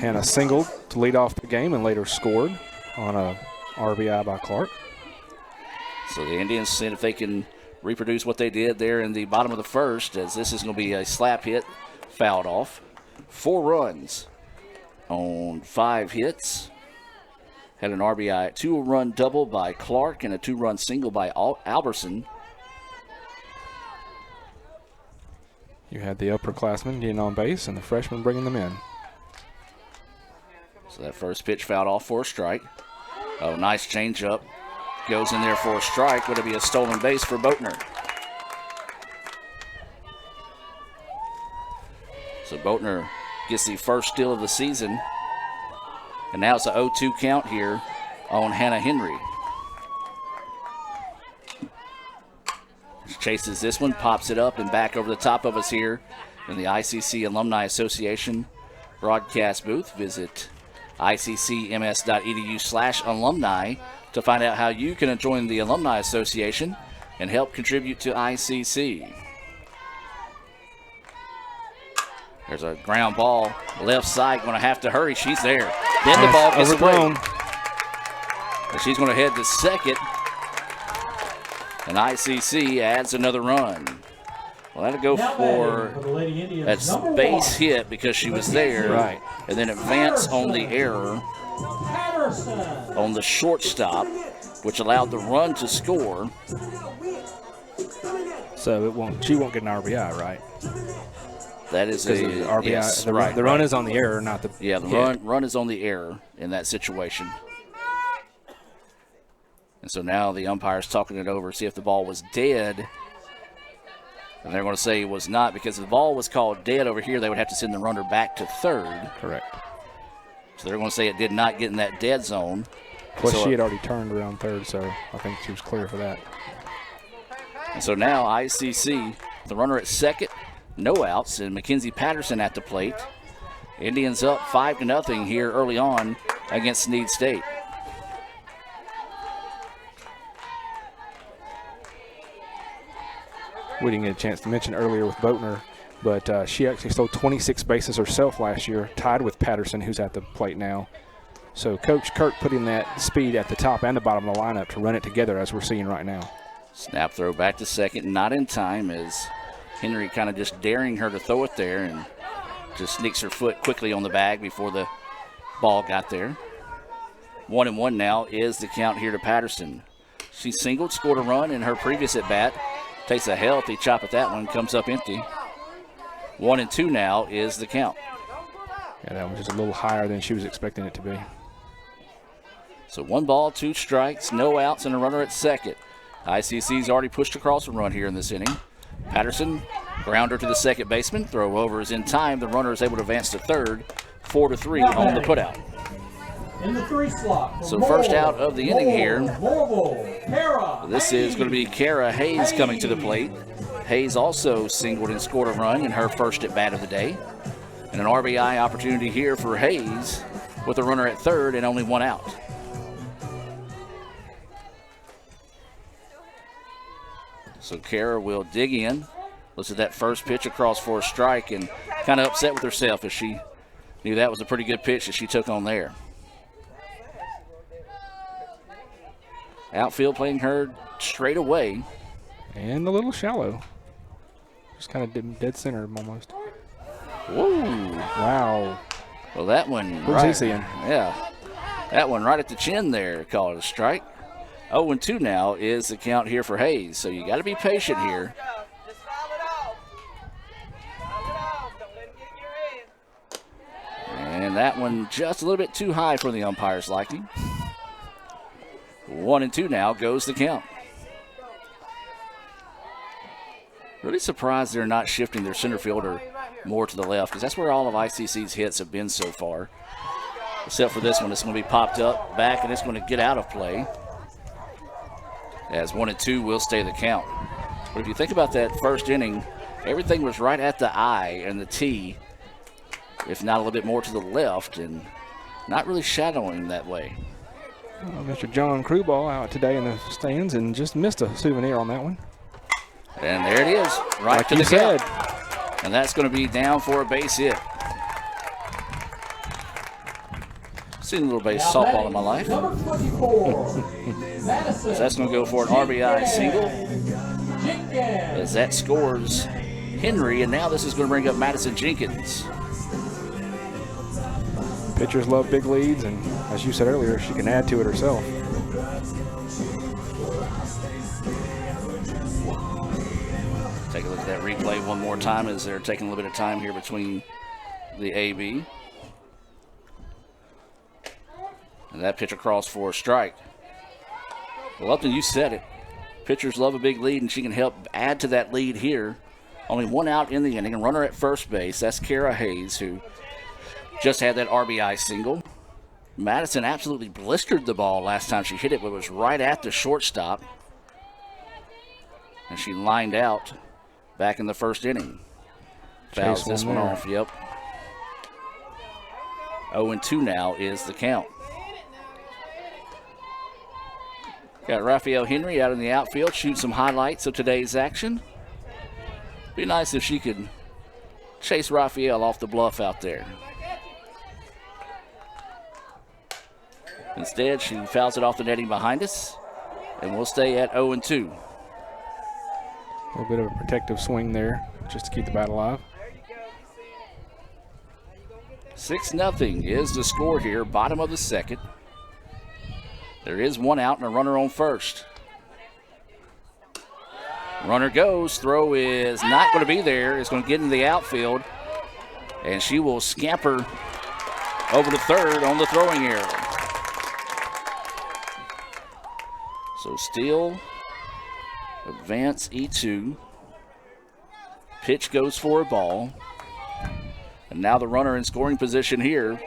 Hannah singled to lead off the game and later scored on a RBI by Clark. So the Indians seeing if they can reproduce what they did there in the bottom of the first, as this is going to be a slap hit, fouled off. 4 runs on 5 hits. Had an RBI, 2-run double by Clark and a 2-run single by Alberson. You had the upperclassmen getting on base and the freshmen bringing them in. So that first pitch fouled off for a strike. Oh, nice changeup. Goes in there for a strike. Would it be a stolen base for Boatner? So Boatner gets the first steal of the season. And now it's a 0-2 count here on Hannah Henry. She chases this one, pops it up and back over the top of us here in the ICC Alumni Association broadcast booth. Visit iccms.edu/alumni to find out how you can join the Alumni Association and help contribute to ICC. There's a ground ball, left side, going to have to hurry. She's there. Then the ball gets away. And she's going to head to second. And ICC adds another run. Well, that'll go for that base hit because she was there. Right. And then advance on the error on the shortstop, which allowed the run to score. So she won't get an RBI, right? That is a RBI. yes, the right, run is on the error, not the yeah. The run is on the error in that situation. And so now the umpire's talking it over, see if the ball was dead. And they're going to say it was not, because if the ball was called dead over here, they would have to send the runner back to third. Correct. So they're going to say it did not get in that dead zone. Well, she had already turned around third, so I think she was clear for that. And so now ICC, the runner at second, no outs, and Mackenzie Patterson at the plate. Indians up 5-0 here early on against Snead State. We didn't get a chance to mention earlier with Boatner, but she actually stole 26 bases herself last year, tied with Patterson, who's at the plate now. So Coach Kirk put in that speed at the top and the bottom of the lineup to run it together, as we're seeing right now. Snap throw back to second, not in time, as Henry kind of just daring her to throw it there and just sneaks her foot quickly on the bag before the ball got there. 1-1 now is the count here to Patterson. She singled, scored a run in her previous at-bat. Takes a healthy chop at that one, comes up empty. 1-2 now is the count. Yeah, that was just a little higher than she was expecting it to be. So 1 ball, 2 strikes, no outs, and a runner at second. ICC's already pushed across a run here in this inning. Patterson, grounder to the second baseman. Throw over is in time. The runner is able to advance to third. 4-3 on the putout. In the 3 slot. So first out of the inning here. This is going to be Kara Hayes coming to the plate. Hayes also singled and scored a run in her first at bat of the day. And an RBI opportunity here for Hayes with a runner at third and only 1 out. So Kara will dig in. Looks at that first pitch across for a strike and kind of upset with herself as she knew that was a pretty good pitch that she took on there. Outfield playing her straight away. And a little shallow. Just kind of dead center almost. Whoa. Wow. Well, that one. Where's he seeing? Yeah. That one right at the chin there. Call it a strike. 0-2 now is the count here for Hayes. So you got to be patient here. And that one just a little bit too high for the umpire's liking. 1-2 now goes the count. Really surprised they're not shifting their center fielder more to the left, because that's where all of ICC's hits have been so far. Except for this one, it's going to be popped up back, and it's going to get out of play. As 1-2 will stay the count. But if you think about that first inning, everything was right at the I and the T, if not a little bit more to the left, and not really shadowing that way. Mr. John Crewball out today in the stands and just missed a souvenir on that one. And there it is, right like to the said. count. And that's going to be down for a base hit. Seen a little base softball in my life. Number 24, Madison. So that's going to go for an RBI single. Jenkins. As that scores Henry, and now this is going to bring up Madison Jenkins. Pitchers love big leads, and as you said earlier, she can add to it herself. Take a look at that replay one more time as they're taking a little bit of time here between the AB. And that pitch across for a strike. Well, Upton, you said it. Pitchers love a big lead, and she can help add to that lead here. Only one out in the inning, a runner at first base. That's Kara Hayes, who just had that RBI single. Madison absolutely blistered the ball last time she hit it, but it was right at the shortstop. And she lined out back in the first inning. Fouls this one off, yep. 0-2 now is the count. Got Raphael Henry out in the outfield, shooting some highlights of today's action. Be nice if she could chase Raphael off the bluff out there. Instead, she fouls it off the netting behind us, and we'll stay at 0-2. A little bit of a protective swing there, just to keep the bat alive. 6-0 is the score here, bottom of the second. There is one out and a runner on first. Runner goes, throw is not going to be there. It's going to get into the outfield, and she will scamper over to third on the throwing error. So still advance E2. Pitch goes for a ball. And now the runner in scoring position here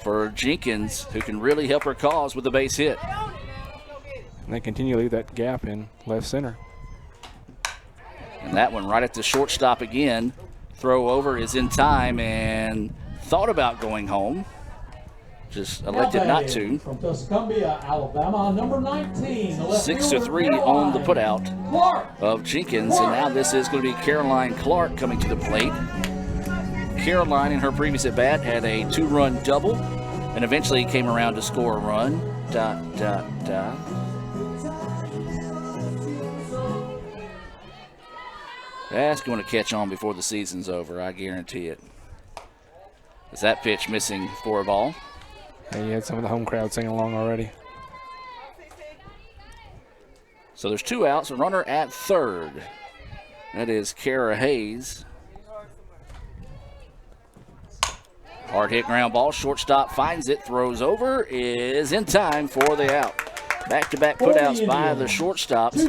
for Jenkins, who can really help her cause with the base hit. And they continue to leave that gap in left center. And that one right at the shortstop again. Throw over is in time and thought about going home. Just elected not to. From Tuscumbia, Alabama, number 19. 6-3 on the putout of Jenkins. And now this is going to be Caroline Clark coming to the plate. Caroline in her previous at bat had a 2-run double and eventually came around to score a run. That's going to catch on before the season's over, I guarantee it. Is that pitch missing for a ball? And you had some of the home crowd singing along already. So there's 2 outs, a runner at third. That is Kara Hayes. Hard hit ground ball, shortstop finds it, throws over, is in time for the out. Back-to-back putouts by the shortstops,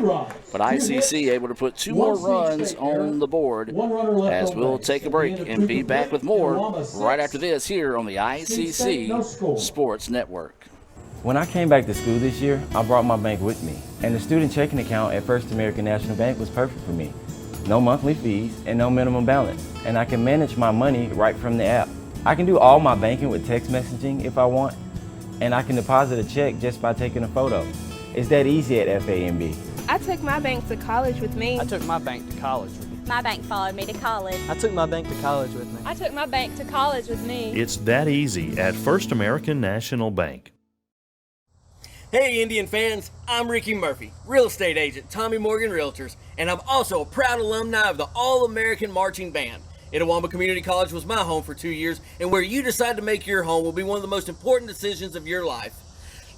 but ICC able to put 2 more runs on the board as we'll take a break and be back with more right after this here on the ICC Sports Network. When I came back to school this year, I brought my bank with me, and the student checking account at First American National Bank was perfect for me. No monthly fees and no minimum balance, and I can manage my money right from the app. I can do all my banking with text messaging if I want, and I can deposit a check just by taking a photo. It's that easy at FAMB. I took my bank to college with me. I took my bank to college with me. My bank followed me to college. I took my bank to college with me. I took my bank to college with me. It's that easy at First American National Bank. Hey Indian fans, I'm Ricky Murphy, real estate agent, Tommy Morgan Realtors, and I'm also a proud alumni of the All-American Marching Band. Itawamba Community College was my home for 2 years, and where you decide to make your home will be one of the most important decisions of your life.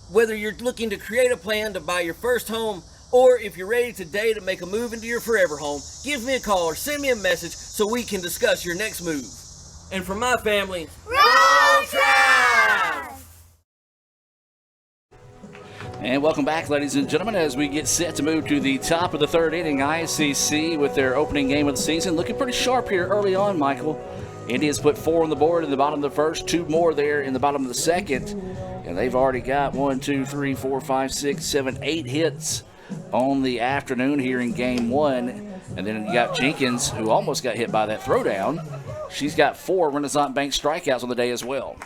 Whether you're looking to create a plan to buy your first home, or if you're ready today to make a move into your forever home, give me a call or send me a message so we can discuss your next move. And from my family, Roll Tribe! And welcome back, ladies and gentlemen, as we get set to move to the top of the third inning. ICC with their opening game of the season looking pretty sharp here early on, Michael. Indians put 4 on the board in the bottom of the first, 2 more there in the bottom of the second. And they've already got 1, 2, 3, 4, 5, 6, 7, 8 hits on the afternoon here in game 1. And then you got Jenkins, who almost got hit by that throwdown. She's got 4 Renaissance Bank strikeouts on the day as well.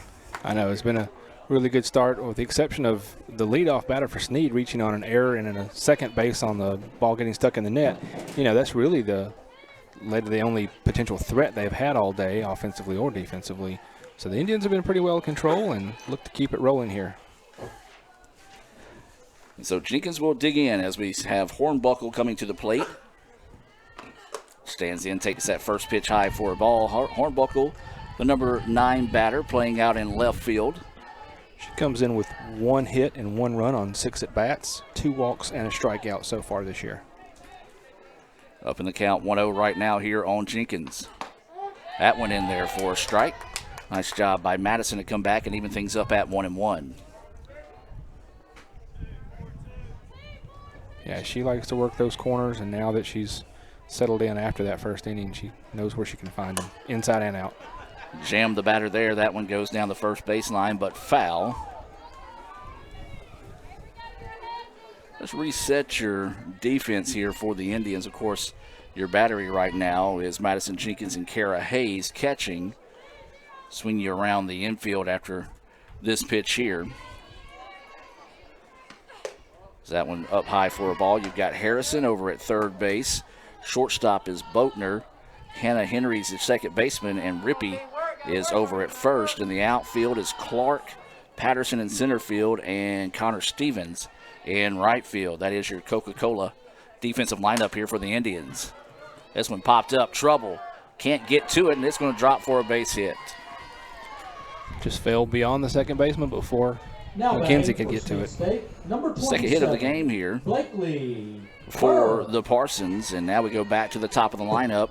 I know, it's been a really good start, with the exception of the leadoff batter for Snead reaching on an error and in a second base on the ball getting stuck in the net. You know, that's really led to the only potential threat they've had all day, offensively or defensively, So the Indians have been pretty well in control and look to keep it rolling here. So Jenkins will dig in as we have Hornbuckle coming to the plate. Stands in, takes that first pitch high for a ball. Hornbuckle, the number 9 batter, playing out in left field. She comes in with 1 hit and 1 run on 6 at-bats, 2 walks and a strikeout so far this year. Up in the count 1-0 right now here on Jenkins. That one in there for a strike. Nice job by Madison to come back and even things up at 1-1. Yeah, she likes to work those corners, and now that she's settled in after that first inning, she knows where she can find them, inside and out. Jammed the batter there. That one goes down the first baseline, but foul. Let's reset your defense here for the Indians. Of course, your battery right now is Madison Jenkins and Kara Hayes catching. Swing you around the infield after this pitch here. That one up high for a ball. You've got Harrison over at third base. Shortstop is Boatner. Hannah Henry's the second baseman, and Rippey is over at first. In the outfield is Clark, Patterson in center field, and Connor Stevens in right field. That is your Coca-Cola defensive lineup here for the Indians. This one popped up. Trouble. Can't get to it, and it's going to drop for a base hit. Just fell beyond the second baseman before McKenzie could get to it. Second hit of the game here for the Parsons. And now we go back to the top of the lineup.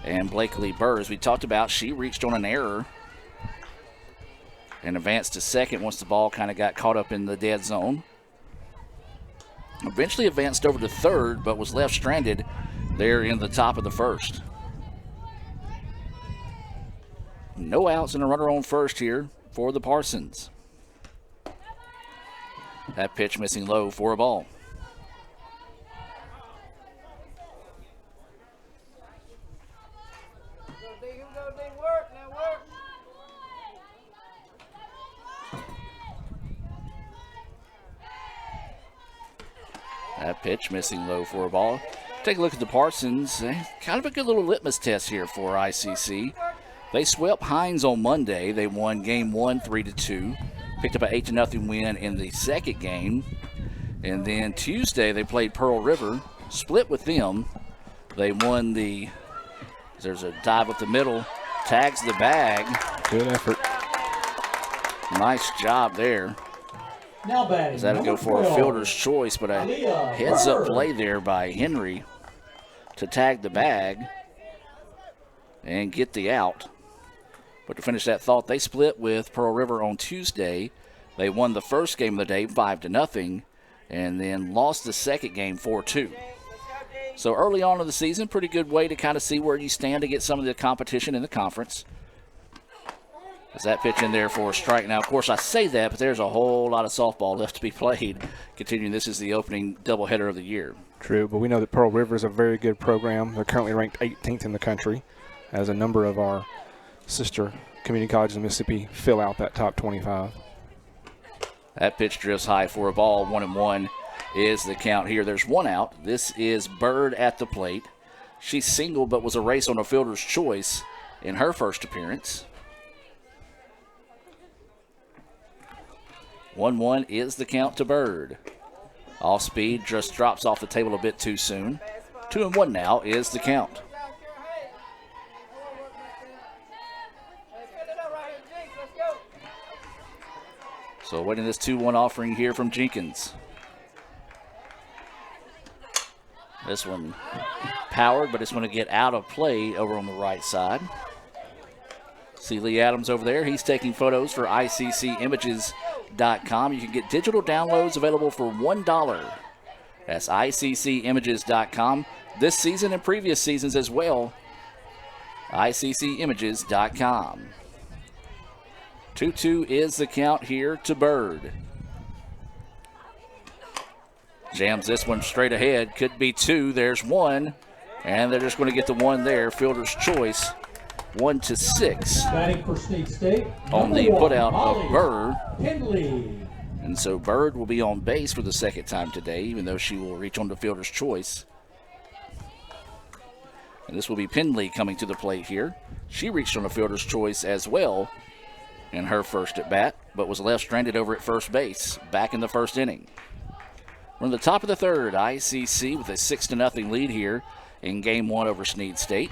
And Blakely Burr, as we talked about, she reached on an error and advanced to second once the ball kind of got caught up in the dead zone. Eventually advanced over to third, but was left stranded there in the top of the first. No outs and a runner on first here for the Parsons. That pitch missing low for a ball. That pitch missing low for a ball. Take a look at the Parsons. Kind of a good little litmus test here for ICC. They swept Hines on Monday. They won game 1 3-2. Picked up an 8-0 win in the second game. And then Tuesday they played Pearl River, split with them. They won there's a dive up the middle, tags the bag. Good effort. Nice job there. Now batting, that'll go for a fielder's choice, but a heads-up play there by Henry to tag the bag and get the out. But to finish that thought, they split with Pearl River on Tuesday. They won the first game of the day 5-0, and then lost the second game 4-2. So early on in the season, pretty good way to kind of see where you stand to get some of the competition in the conference. As that pitch in there for a strike. Now, of course, I say that, but there's a whole lot of softball left to be played. Continuing, this is the opening doubleheader of the year. True, but we know that Pearl River is a very good program. They're currently ranked 18th in the country, as a number of our sister community colleges in Mississippi fill out that top 25. That pitch drifts high for a ball. 1-1 is the count here. There's one out. This is Bird at the plate. She singled but was erased on a fielder's choice in her first appearance. 1-1 is the count to Bird. Off speed, just drops off the table a bit too soon. 2-1 now is the count. So waiting this 2-1 offering here from Jenkins. This one powered, but it's going to get out of play over on the right side. See Lee Adams over there. He's taking photos for ICCimages.com. You can get digital downloads available for $1. That's ICCimages.com. This season and previous seasons as well. ICCimages.com. 2-2 is the count here to Bird. Jams this one straight ahead. Could be 2. There's 1. And they're just going to get the 1 there. Fielder's choice. 1-6. Batting for Snead State. On the putout of Burr. Pendley. And so Bird will be on base for the second time today, even though she will reach on the fielder's choice. And this will be Pendley coming to the plate here. She reached on the fielder's choice as well in her first at bat, but was left stranded over at first base back in the first inning. We're in the top of the third. ICC with a 6-0 lead here in Game 1 over Snead State.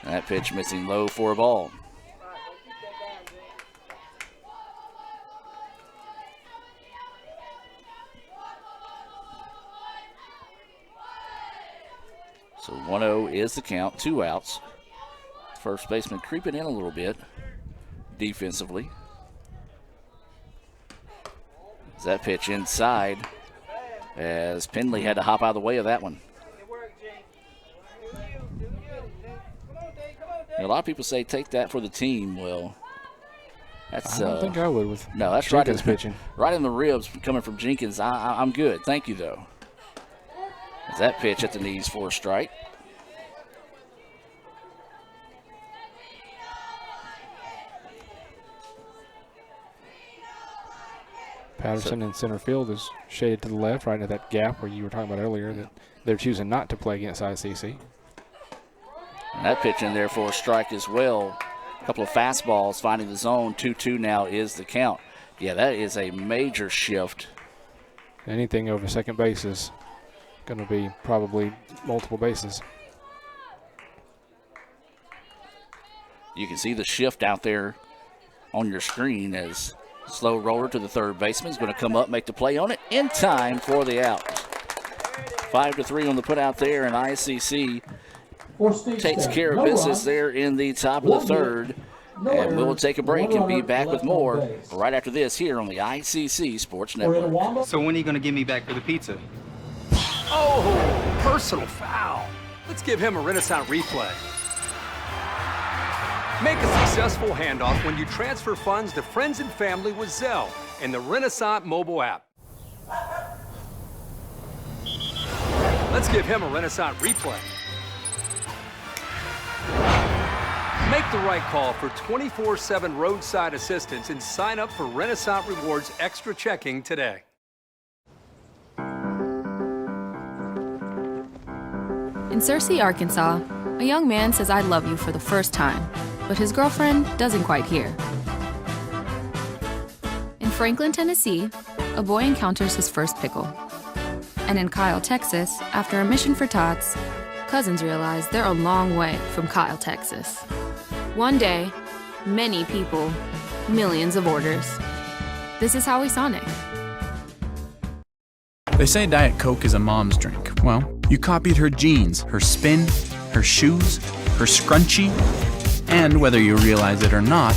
That pitch missing low for a ball. So 1-0 is the count, 2 outs. First baseman creeping in a little bit defensively. As that pitch inside, as Penley had to hop out of the way of that one. A lot of people say take that for the team. Well, that's I don't think I would with no, that's Jenkins right in, pitching. Right in the ribs coming from Jenkins. I'm good. Thank you, though. As that pitch at the knees for a strike. Patterson in center field is shaded to the left, right into that gap where you were talking about earlier that they're choosing not to play against ICC. And that pitch in there for a strike as well. A couple of fastballs finding the zone. 2-2 now is the count. Yeah, that is a major shift. Anything over second base is going to be probably multiple bases. You can see the shift out there on your screen as slow roller to the third baseman is going to come up, make the play on it in time for the out. 5-3 on the put out there, and ICC takes care of business there in the top of the third. And we'll take a break and be back with more right after this here on the ICC Sports Network. So when are you going to give me back for the pizza? Oh, personal foul. Let's give him a Renaissance replay. Make a successful handoff when you transfer funds to friends and family with Zelle and the Renaissance mobile app. Let's give him a Renaissance replay. Make the right call for 24/7 roadside assistance and sign up for Renaissance Rewards Extra Checking today. In Searcy, Arkansas, a young man says I love you for the first time, but his girlfriend doesn't quite hear. In Franklin, Tennessee, a boy encounters his first pickle. And in Kyle, Texas, after a mission for tots, cousins realize they're a long way from Kyle, Texas. One day, many people, millions of orders. This is Howie Sonic. They say Diet Coke is a mom's drink. Well, you copied her jeans, her spin, her shoes, her scrunchie, and whether you realize it or not,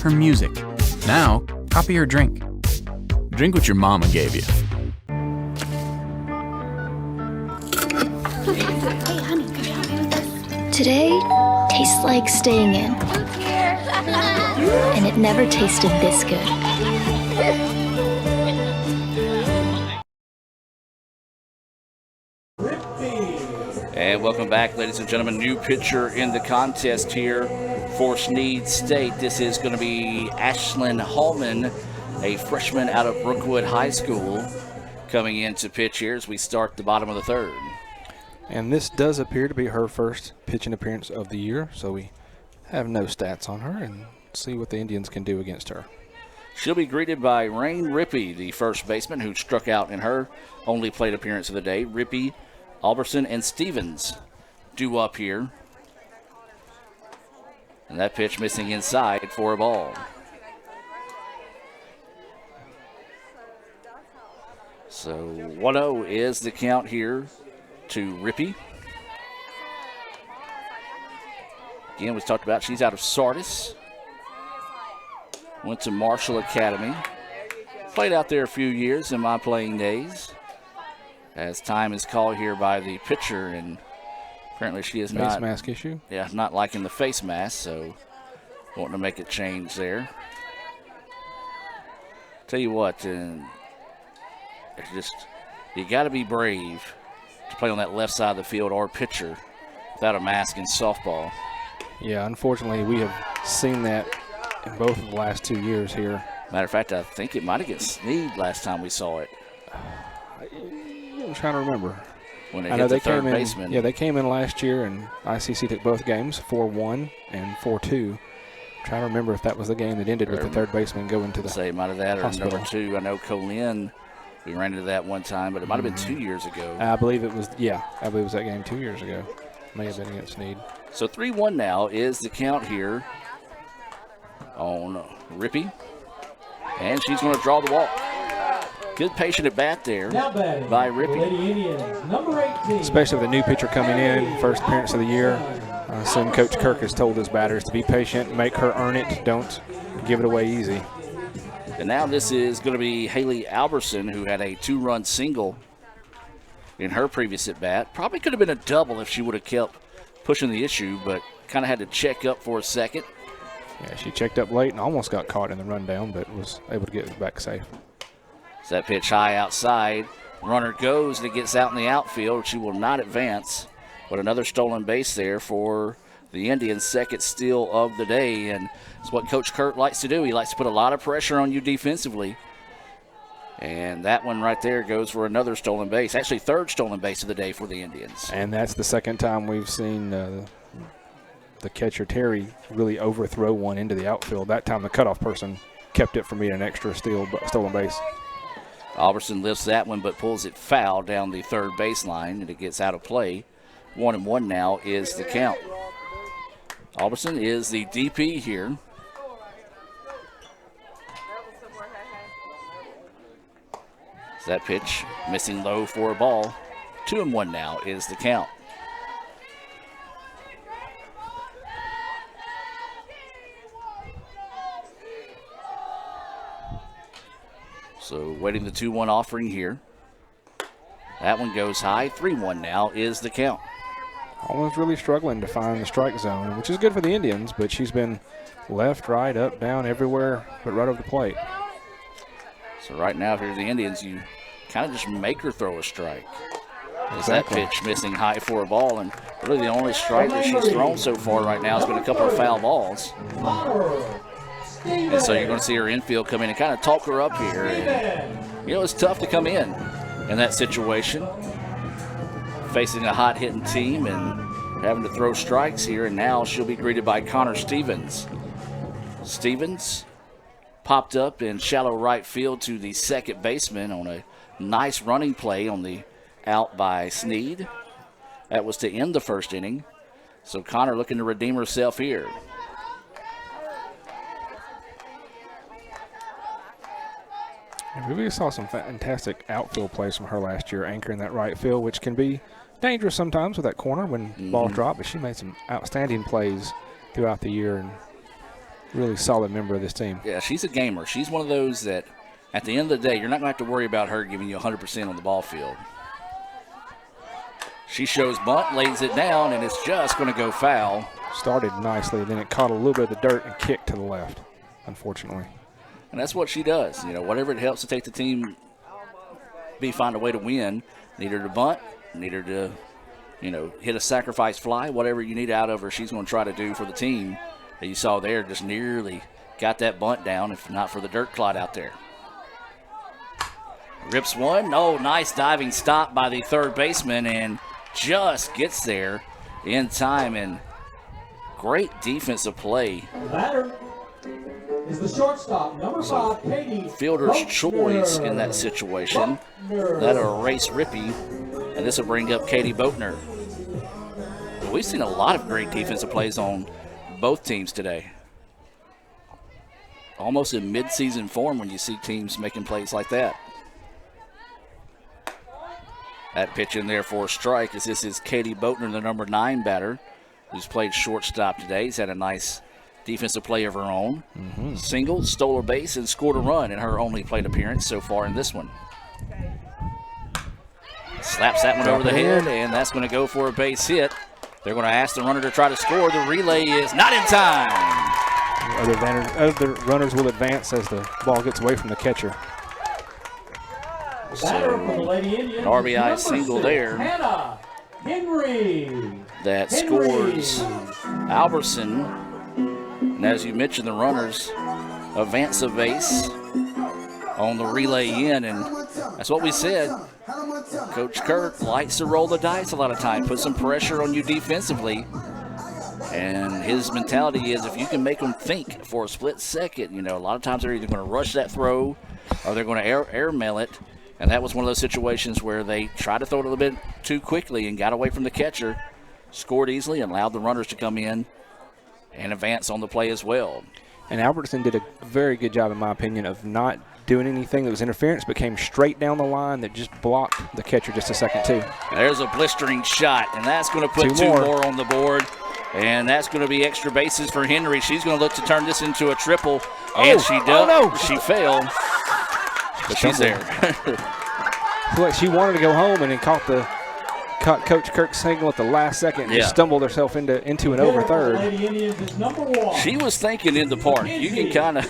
her music. Now, copy her drink. Drink what your mama gave you. Hey, honey, could you help me with this? Today tastes like staying in. And it never tasted this good. And welcome back, ladies and gentlemen. New pitcher in the contest here for Snead State. This is going to be Ashlyn Hallman, a freshman out of Brookwood High School, coming in to pitch here as we start the bottom of the third. And this does appear to be her first pitching appearance of the year, so we have no stats on her and see what the Indians can do against her. She'll be greeted by Rain Rippey, the first baseman, who struck out in her only plate appearance of the day. Rippey, Alberson, and Stevens due up here. And that pitch missing inside for a ball. So 1-0 is the count here to Rippey. Again, we talked about she's out of Sardis. Went to Marshall Academy. Played out there a few years in my playing days. As time is called here by the pitcher, and apparently she is not. Face mask issue? Yeah, not liking the face mask, so wanting to make a change there. Tell you what, it's just, you got to be brave to play on that left side of the field or pitcher without a mask in softball. Yeah, unfortunately, we have seen that in both of the last 2 years here. Matter of fact, I think it might have been Snead last time we saw it. I'm trying to remember. when they hit the third baseman. Yeah, they came in last year, and ICC took both games, 4-1 and 4-2. Trying to remember if that was the game that ended with the third baseman going to the say might have that hospital. Or number 2. I know Colin, we ran into that one time, but it might have been 2 years ago. I believe it was. Yeah, I believe it was that game 2 years ago. May have been against Snead. So 3-1 now is the count here on Rippey, and she's going to draw the walk. Good patient at bat there by Rippey. Especially with a new pitcher coming in, first appearance of the year. I assume Coach Kirk has told his batters to be patient, make her earn it, don't give it away easy. And now this is going to be Haley Alberson, who had a 2-run single in her previous at bat. Probably could have been a double if she would have kept pushing the issue, but kind of had to check up for a second. Yeah, she checked up late and almost got caught in the rundown, but was able to get it back safe. So that pitch high outside. Runner goes and it gets out in the outfield. She will not advance. But another stolen base there for the Indians, second steal of the day. And it's what Coach Kurt likes to do. He likes to put a lot of pressure on you defensively. And that one right there goes for another stolen base. Actually, third stolen base of the day for the Indians. And that's the second time we've seen the catcher, Terry, really overthrow one into the outfield. That time the cutoff person kept it from being an extra stolen base. Alberson lifts that one but pulls it foul down the third baseline, and it gets out of play. 1-1 now is the count. Alberson is the DP here. That pitch missing low for a ball. 2-1 now is the count. So waiting the 2-1 offering here. That one goes high. 3-1 now is the count. Almost really struggling to find the strike zone, which is good for the Indians, but she's been left, right, up, down, everywhere, but right over the plate. So right now, if you're the Indians, you kind of just make her throw a strike. Exactly. That pitch missing high for a ball, and really the only strike that she's thrown so far right now has been a couple of foul balls. And so you're going to see her infield come in and kind of talk her up here. And, you know, it's tough to come in that situation, facing a hot-hitting team and having to throw strikes here. And now she'll be greeted by Connor Stevens. Stevens popped up in shallow right field to the second baseman on a nice running play on the out by Snead. That was to end the first inning. So Connor looking to redeem herself here. We really saw some fantastic outfield plays from her last year, anchoring that right field, which can be dangerous sometimes with that corner when balls drop, but she made some outstanding plays throughout the year and really solid member of this team. Yeah, she's a gamer. She's one of those that at the end of the day, you're not going to have to worry about her giving you 100% on the ball field. She shows bunt, lays it down, and it's just going to go foul. Started nicely, then it caught a little bit of the dirt and kicked to the left, unfortunately. And that's what she does. You know, whatever it helps to take the team, find a way to win. Need her to bunt, need her to, you know, hit a sacrifice fly, whatever you need out of her, she's going to try to do for the team. That you saw there, just nearly got that bunt down, if not for the dirt clot out there. Rips one. Oh, nice diving stop by the third baseman, and just gets there in time. And great defensive play. Batter is the shortstop, number 5, Katie. Fielder's choice in that situation. That'll erase Rippey, and this will bring up Katie Boatner. But we've seen a lot of great defensive plays on both teams today. Almost in mid-season form when you see teams making plays like that. That pitch in there for a strike, as this is Katie Boatner, the number 9 batter, who's played shortstop today. He's had a nice defensive play of her own. Single, stole a base, and scored a run in her only plate appearance so far in this one. Slaps that one over the head, and that's going to go for a base hit. They're going to ask the runner to try to score. The relay is not in time. Other runners will advance as the ball gets away from the catcher. So, an RBI single there. That scores Alberson. And as you mentioned, the runners advance a base on the relay in, and That's what we said. Coach Kirk likes to roll the dice a lot of times, put some pressure on you defensively. And his mentality is if you can make them think for a split second, you know, a lot of times they're either going to rush that throw or they're going to air mail it. And that was one of those situations where they tried to throw it a little bit too quickly and got away from the catcher, scored easily, and allowed the runners to come in and advance on the play as well. And Albertson did a very good job, in my opinion, of not doing anything that was interference, but came straight down the line that just blocked the catcher just a second, too. There's a blistering shot, and that's going to put two more on the board. And that's going to be extra bases for Henry. She's going to look to turn this into a triple, and she does. Oh, no. She failed, but she's there. She wanted to go home and then caught Coach Kirk's signal at the last second and just stumbled herself into an over third. She was thinking in the park. You can kind of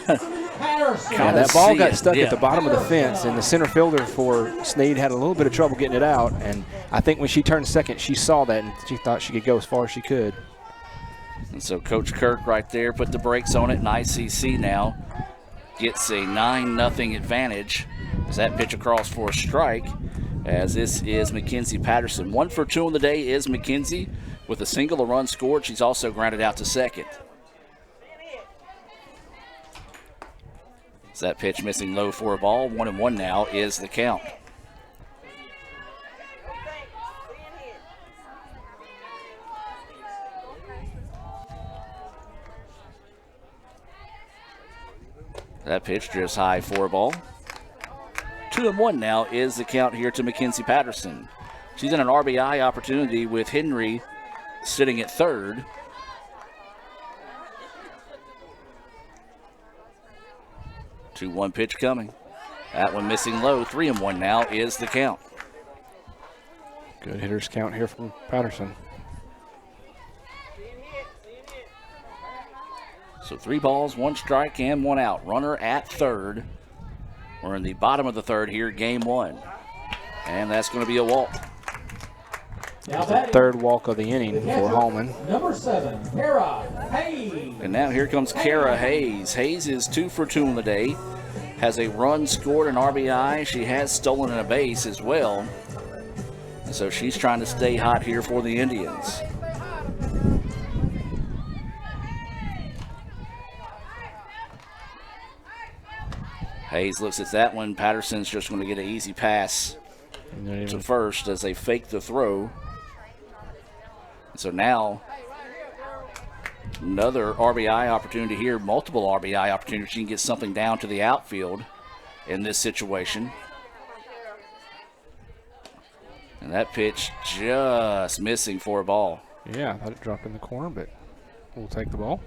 that ball got stuck at the bottom of the fence, and the center fielder for Snead had a little bit of trouble getting it out. And I think when she turned second, she saw that and she thought she could go as far as she could. And so Coach Kirk right there put the brakes on it, and ICC now gets a 9-0 advantage as that pitch across for a strike, as this is Mackenzie Patterson. 1 for 2 on the day is Mackenzie with a single, a run scored. She's also grounded out to second. As that pitch missing low for a ball. 1-1 now is the count. That pitch drifts high for a ball. 2-1 now is the count here to Mackenzie Patterson. She's in an RBI opportunity with Henry sitting at third. Two-one pitch coming. That one missing low. 3-1 now is the count. Good hitters count here from Patterson. So 3 balls, 1 strike, and 1 out. Runner at third. We're in the bottom of the third here, game 1. And that's going to be a walk. It's the third walk of the inning for Hallman. Number 7, Kara Hayes. And now here comes Kara Hayes. Hayes is 2 for 2 on the day. Has a run scored, an RBI. She has stolen a base as well. And so she's trying to stay hot here for the Indians. Hayes looks at that one. Patterson's just going to get an easy pass to first as they fake the throw. So now another RBI opportunity here, multiple RBI opportunities. She can get something down to the outfield in this situation. And that pitch just missing for a ball. Yeah, I thought it dropped in the corner, but we'll take the ball.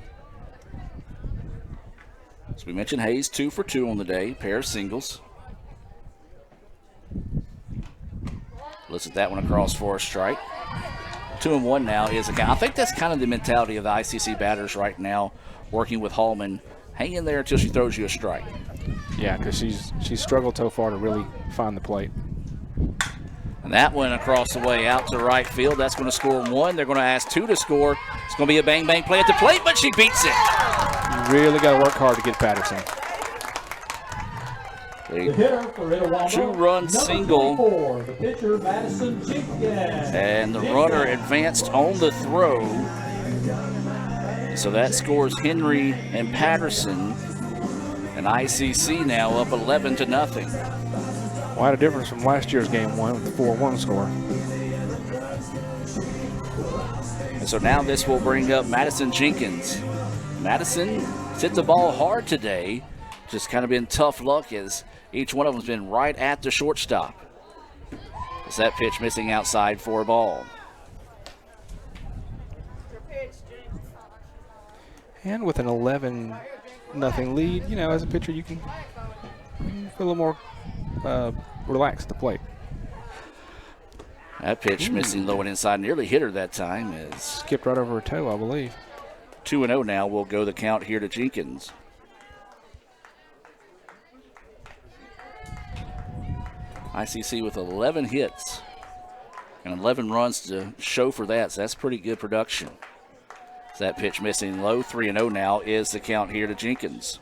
As we mentioned, Hayes 2 for 2 on the day, pair of singles. Looks at that one across for a strike. 2-1 now is a count. I think that's kind of the mentality of the ICC batters right now, working with Hallman. Hang in there until she throws you a strike. Yeah, because she's struggled so far to really find the plate. And that one across the way out to right field. That's going to score 1. They're going to ask 2 to score. It's going to be a bang-bang play at the plate, but she beats it. You really got to work hard to get Patterson. A 2-run single. 24, the pitcher, Madison Jenkins. And the runner advanced on the throw. So that scores Henry and Patterson. And ICC now up 11-0. Quite a difference from last year's game 1 with the 4-1 score. And so now this will bring up Madison Jenkins. Madison hit the ball hard today. Just kind of been tough luck as each one of them has been right at the shortstop. As that pitch missing outside for a ball. And with an 11-0 lead, you know, as a pitcher, you can feel a little more relaxed at the plate. That pitch missing low and inside, nearly hit her that time. Skipped right over her toe, I believe. 2-0 now will go the count here to Jenkins. ICC with 11 hits and 11 runs to show for that, so that's pretty good production. So that pitch missing low, 3-0 now is the count here to Jenkins.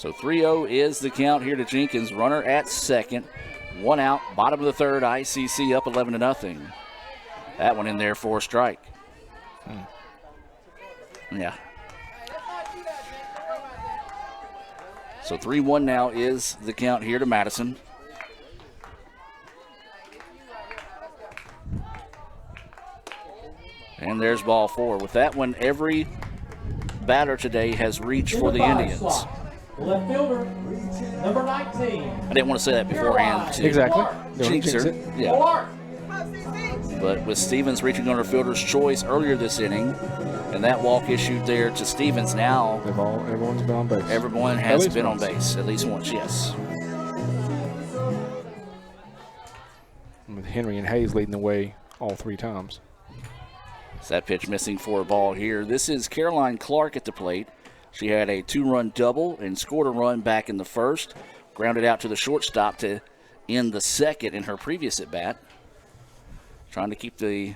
So 3-0 is the count here to Jenkins. Runner at second. 1 out, bottom of the third. ICC up 11-0. That one in there for a strike. Yeah. So 3-1 now is the count here to Madison. And there's ball 4. With that one, every batter today has reached for the Indians. Left fielder, number 19. I didn't want to say that beforehand. Exactly. Jinx her. Yeah. But with Stevens reaching on her fielder's choice earlier this inning, and that walk issued there to Stevens, now everyone's been on base. Everyone has been on base, at least once, yes. With Henry and Hayes leading the way all 3 times. So that pitch missing for a ball here. This is Caroline Clark at the plate. She had a 2-run double and scored a run back in the first. Grounded out to the shortstop to end the second in her previous at-bat. Trying to keep the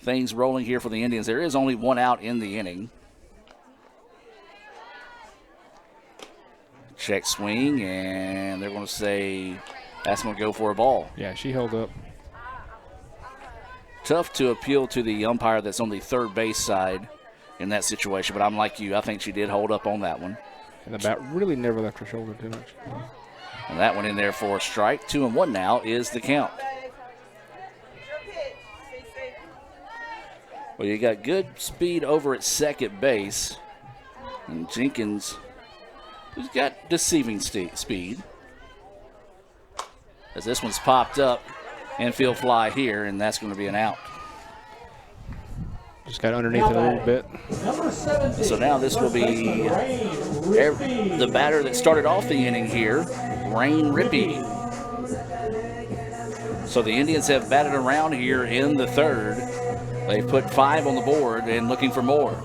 things rolling here for the Indians. There is only 1 out in the inning. Check swing, and they're going to say that's going to go for a ball. Yeah, she held up. Tough to appeal to the umpire that's on the third base side in that situation, but I'm like you. I think she did hold up on that one. And the bat really never left her shoulder too much. And that one in there for a strike. 2-1 now is the count. Well, you got good speed over at second base. And Jenkins has got deceiving speed. As this one's popped up. Infield fly here, and that's going to be an out. Just got underneath it a little bit. So now this will be the batter that started off the inning here, Rain Rippey. So the Indians have batted around here in the third. They've put 5 on the board and looking for more.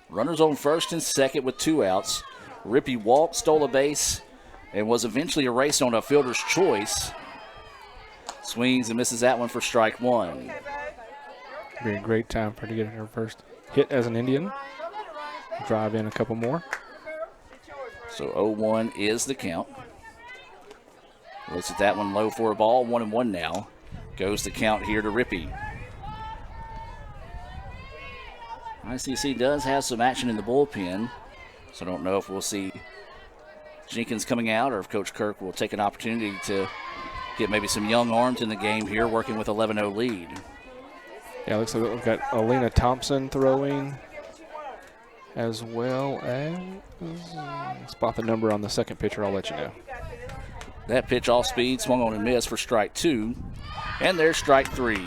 Runners on first and second with 2 outs. Rippey walked, stole a base, and was eventually erased on a fielder's choice. Swings and misses that one for strike 1. Be a great time for her to get her first hit as an Indian. Drive in a couple more. So 0-1 is the count. Looks at that one low for a ball. 1-1 now. Goes the count here to Rippey. ICC does have some action in the bullpen, so I don't know if we'll see Jenkins coming out or if Coach Kirk will take an opportunity to get maybe some young arms in the game here, working with 11-0 lead. Yeah, looks like we've got Alina Thompson throwing, as well as spot the number on the second pitcher. I'll let you know. That pitch off speed, swung on and missed for strike 2. And there's strike 3.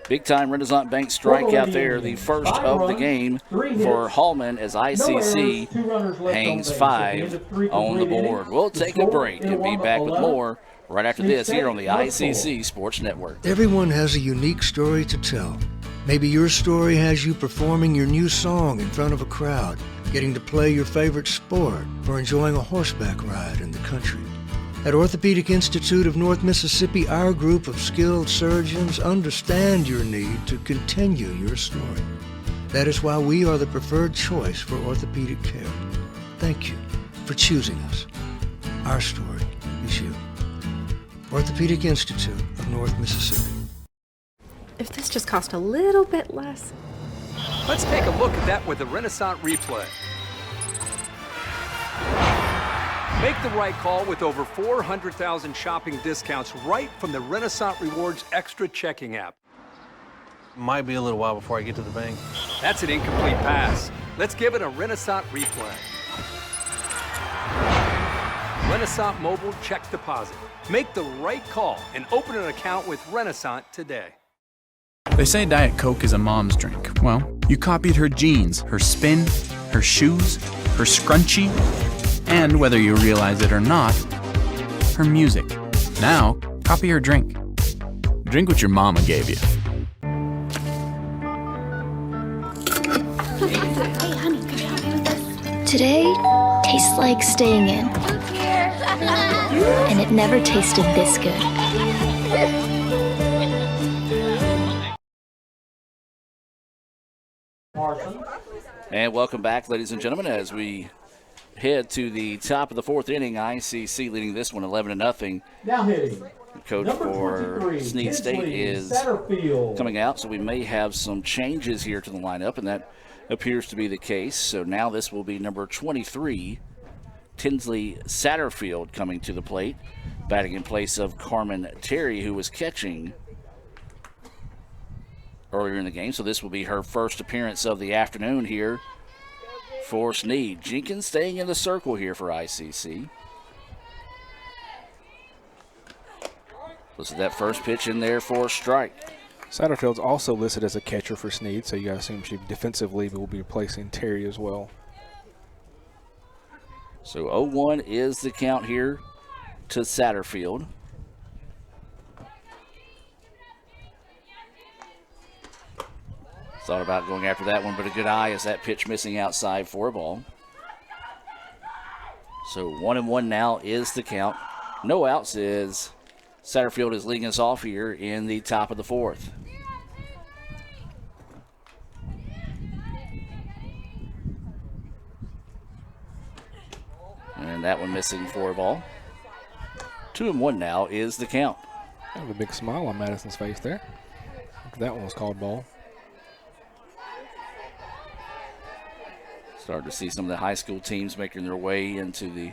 Big time Renaissance Bank strikeout there, the first of the game for Hallman as ICC hangs 5 on the board. We'll take a break and be back with more right after this here on the ICC Sports Network. Everyone has a unique story to tell. Maybe your story has you performing your new song in front of a crowd, getting to play your favorite sport, or enjoying a horseback ride in the country. At Orthopedic Institute of North Mississippi, our group of skilled surgeons understand your need to continue your story. That is why we are the preferred choice for orthopedic care. Thank you for choosing us. Our story is you. Orthopedic Institute of North Mississippi. If this just cost a little bit less. Let's take a look at that with the Renaissance replay. Make the right call with over 400,000 shopping discounts right from the Renaissance Rewards Extra checking app. Might be a little while before I get to the bank. That's an incomplete pass. Let's give it a Renaissance replay. Renaissance Mobile Check Deposit. Make the right call and open an account with Renaissance today. They say Diet Coke is a mom's drink. Well, you copied her jeans, her spin, her shoes, her scrunchie, and whether you realize it or not, her music. Now, copy her drink. Drink what your mama gave you. Hey, honey, could you help me with this? Today tastes like staying in. And it never tasted this good. Parson, And welcome back, ladies and gentlemen, as we head to the top of the fourth inning. ICC leading this one 11-0. Now hitting. Coach for Snead State is coming out, so we may have some changes here to the lineup, and that appears to be the case. So now this will be number 23, Tinsley Satterfield, coming to the plate, batting in place of Carmen Terry, who was catching earlier in the game. So this will be her first appearance of the afternoon here for Snead. Jenkins staying in the circle here for ICC. Listed that first pitch in there for a strike. Satterfield's also listed as a catcher for Snead, so you got to assume she defensively will be replacing Terry as well. So 0-1 is the count here to Satterfield. Thought about going after that one, but a good eye as that pitch missing outside for a ball. So 1-1 now is the count. No outs as Satterfield is leading us off here in the top of the fourth. And that one missing for a ball. 2-1 now is the count. Have a big smile on Madison's face there. That one was called ball. Starting to see some of the high school teams making their way into the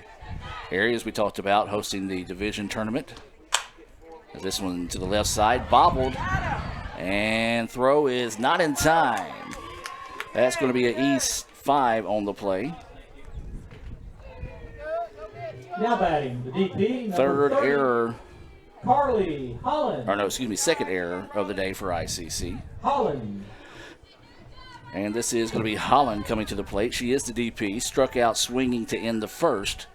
areas we talked about, hosting the division tournament. As this one to the left side, bobbled, and throw is not in time. That's going to be an East 5 on the play. Now batting, the DP, Third 30, error. Carly Holland. Or no, excuse me, second error of the day for ICC. Holland. And this is going to be Holland coming to the plate. She is the DP, struck out swinging to end the first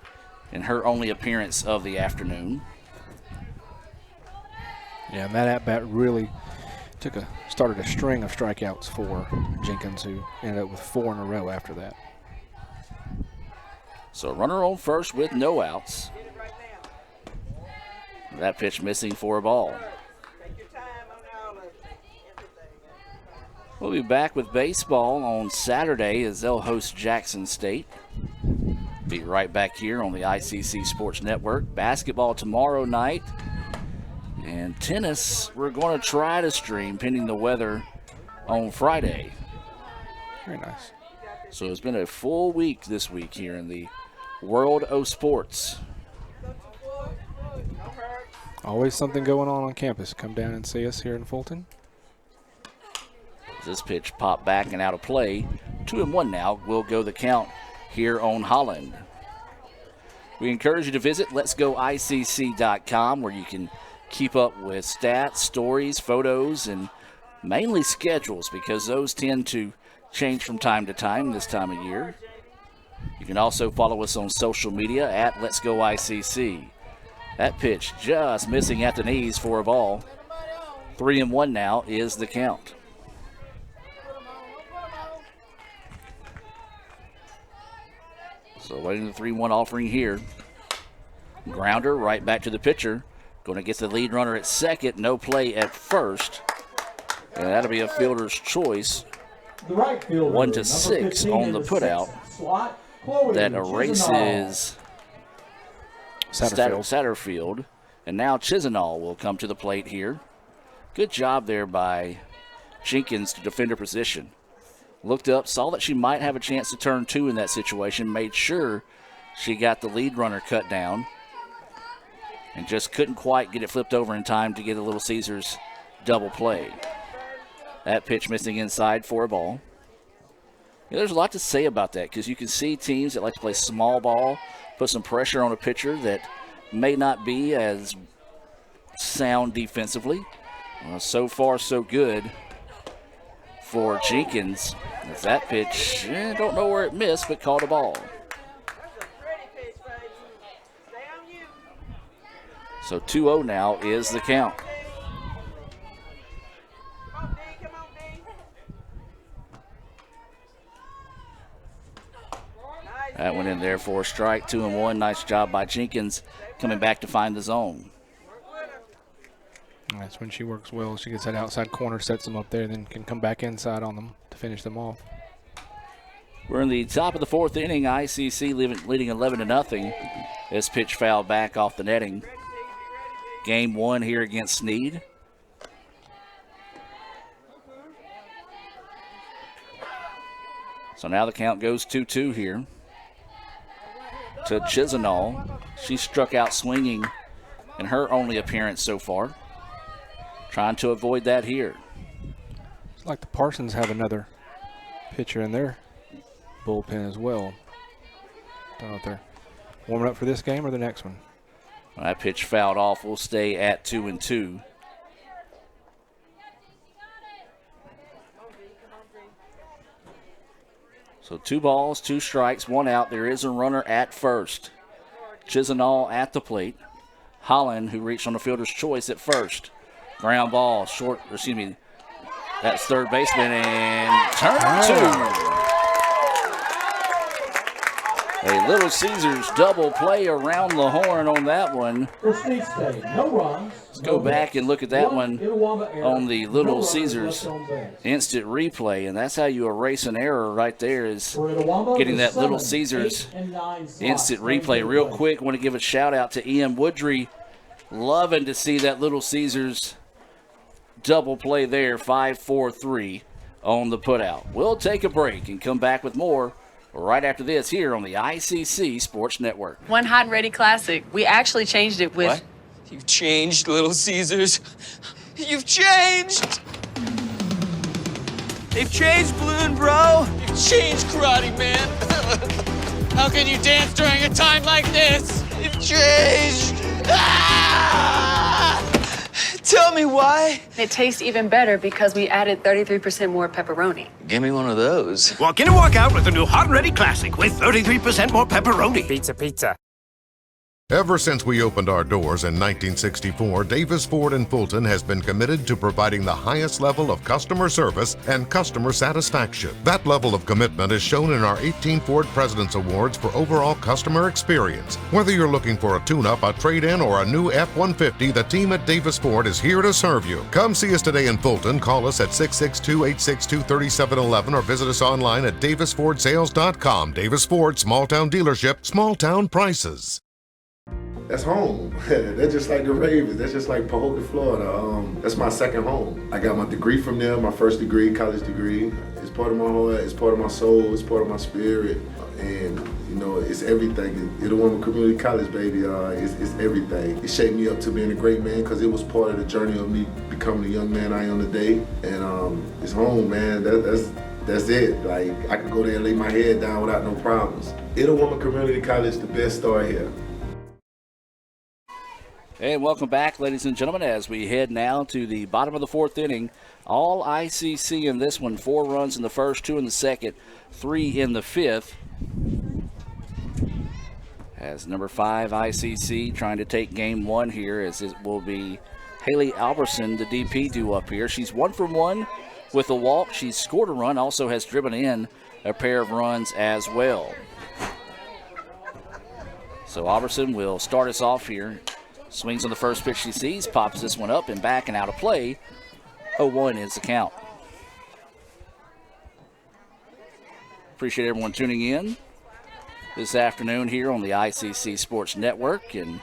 in her only appearance of the afternoon. Yeah, and that at-bat really started a string of strikeouts for Jenkins, who ended up with 4 in a row after that. So runner on first with no outs. That pitch missing for a ball. We'll be back with baseball on Saturday as they'll host Jackson State. Be right back here on the ICC Sports Network. Basketball tomorrow night. And tennis, we're going to try to stream pending the weather on Friday. Very nice. So it's been a full week this week here in the world of sports. Always something going on campus. Come down and see us here in Fulton. This pitch popped back and out of play. 2-1 now will go the count here on Holland. We encourage you to visit letsgoicc.com, where you can keep up with stats, stories, photos, and mainly schedules, because those tend to change from time to time this time of year. You can also follow us on social media at letsgoicc. That pitch just missing at the knees for a ball. 3-1 now is the count. So waiting the 3-1 offering here. Grounder right back to the pitcher. Going to get the lead runner at second. No play at first. And that'll be a fielder's choice. The right fielder, 1-6 on the putout. That erases Satterfield. And now Chisenall will come to the plate here. Good job there by Jenkins to defend her position. Looked up, saw that she might have a chance to turn 2 in that situation, made sure she got the lead runner cut down, and just couldn't quite get it flipped over in time to get a Little Caesars double play. That pitch missing inside for a ball. Yeah, there's a lot to say about that, because you can see teams that like to play small ball, put some pressure on a pitcher that may not be as sound defensively. So far, so good for Jenkins. As that pitch, don't know where it missed, but caught a ball. So 2-0 now is the count. That went in there for a strike. 2-1. Nice job by Jenkins coming back to find the zone. That's when she works well. She gets that outside corner, sets them up there, then can come back inside on them to finish them off. We're in the top of the fourth inning. ICC leading 11-0. This pitch fouled back off the netting. Game 1 here against Snead. So now the count goes 2-2 here to Chisenhall. She struck out swinging in her only appearance so far. Trying to avoid that here. It's like the Parsons have another pitcher in their bullpen as well. Don't know if they're warming up for this game or the next one. That pitch fouled off. We'll stay at 2-2. So 2 balls, 2 strikes, 1 out. There is a runner at first. Chisenhall at the plate. Holland, who reached on the fielder's choice at first. Ground ball, that's third baseman, and turn 2. A Little Caesars double play around the horn on that one. Let's go back and look at that one on the Little Caesars instant replay, and that's how you erase an error right there, is getting that Little Caesars instant replay. Real quick, want to give a shout out to Ian Woodry. Loving to see that Little Caesars double play there, 5-4-3 on the putout. We'll take a break and come back with more right after this here on the ICC Sports Network. One hot and ready classic. We actually changed it with... What? You've changed, Little Caesars. You've changed. They've changed, Balloon Bro. You've changed, Karate Man. How can you dance during a time like this? You've changed. Ah! Tell me why. It tastes even better because we added 33% more pepperoni. Give me one of those. Walk in and walk out with the new Hot and Ready Classic with 33% more pepperoni. Pizza. Ever since we opened our doors in 1964, Davis Ford in Fulton has been committed to providing the highest level of customer service and customer satisfaction. That level of commitment is shown in our 18 Ford President's Awards for overall customer experience. Whether you're looking for a tune-up, a trade-in, or a new F-150, the team at Davis Ford is here to serve you. Come see us today in Fulton. Call us at 662-862-3711 or visit us online at davisfordsales.com. Davis Ford, small-town dealership, small-town prices. That's home. That's just like the Ravens. That's just like Pahokee, Florida. That's my second home. I got my degree from there, my first degree, college degree. It's part of my heart, it's part of my soul, it's part of my spirit. And, you know, it's everything. Itawamba Community College, baby, it's everything. It shaped me up to being a great man because it was part of the journey of me becoming the young man I am today. And it's home, man. That's it. Like, I can go there and lay my head down without no problems. Itawamba Community College, the best start here. And welcome back, ladies and gentlemen, as we head now to the bottom of the fourth inning. All ICC in this one. 4 runs in the first, 2 in the second, 3 in the fifth. As number 5 ICC trying to take game 1 here, as it will be Haley Alberson, the DP, due up here. She's 1 for 1 with a walk. She's scored a run, also has driven in a pair of runs as well. So Alberson will start us off here. Swings on the first pitch she sees, pops this one up and back and out of play. 0-1 is the count. Appreciate everyone tuning in this afternoon here on the ICC Sports Network. And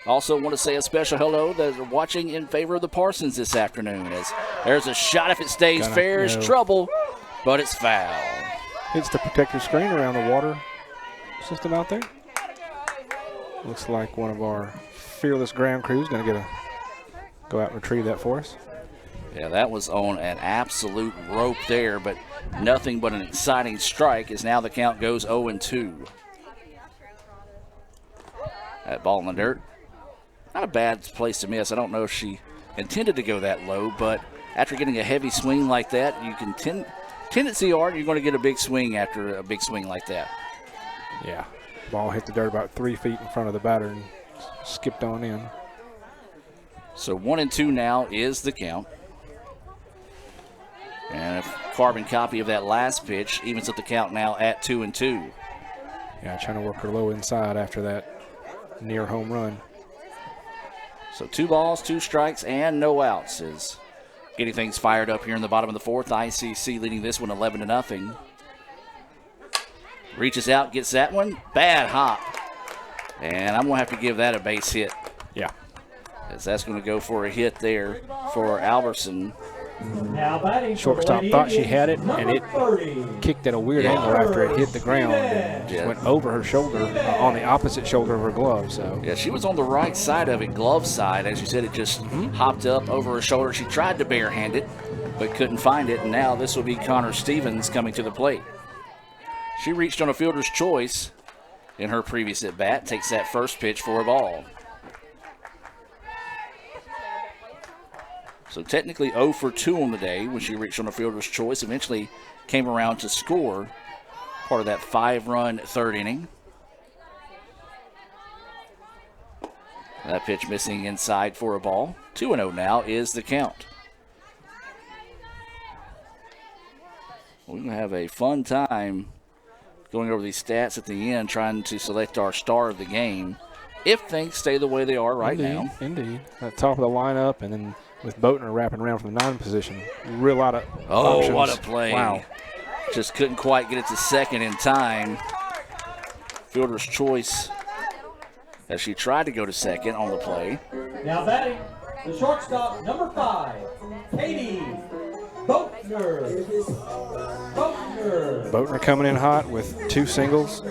also want to say a special hello that are watching in favor of the Parsons this afternoon, as there's a shot. If it stays fair, it's trouble, but it's foul. Hits the protective screen around the water system out there. Looks like one of our fearless ground crews going to go out and retrieve that for us. Yeah, that was on an absolute rope there, but nothing but an exciting strike, as now the count goes 0-2. That ball in the dirt. Not a bad place to miss. I don't know if she intended to go that low, but after getting a heavy swing like that, you can tendency are you're going to get a big swing after a big swing like that. Yeah. Ball hit the dirt about 3 feet in front of the batter and skipped on in. So 1-2 now is the count. And a carbon copy of that last pitch evens up the count now at 2-2. Yeah, trying to work her low inside after that near home run. So 2 balls, 2 strikes, and no outs is getting things fired up here in the bottom of the fourth. ICC leading this one 11-0. Reaches out, gets that one. Bad hop. And I'm going to have to give that a base hit. Yeah. As that's going to go for a hit there for Albertson. Shortstop thought she had it, and it kicked at a weird angle after it hit the ground and just went over her shoulder, on the opposite shoulder of her glove. So yeah, she was on the right side of it, glove side. As you said, it just hopped up over her shoulder. She tried to barehand it, but couldn't find it. And now this will be Connor Stevens coming to the plate. She reached on a fielder's choice in her previous at bat. Takes that first pitch for a ball. So technically 0 for 2 on the day when she reached on a fielder's choice. Eventually came around to score part of that 5-run third inning. That pitch missing inside for a ball. 2-0 now is the count. We're going to have a fun time going over these stats at the end, trying to select our star of the game if things stay the way they are right now. Indeed. At the top of the lineup, and then with Boatner wrapping around from the 9 position. Real lot of options. What a play. Wow. Just couldn't quite get it to second in time. Fielder's choice as she tried to go to second on the play. Now batting, the shortstop, number 5, Katie Boatner. Boatner coming in hot with 2 singles,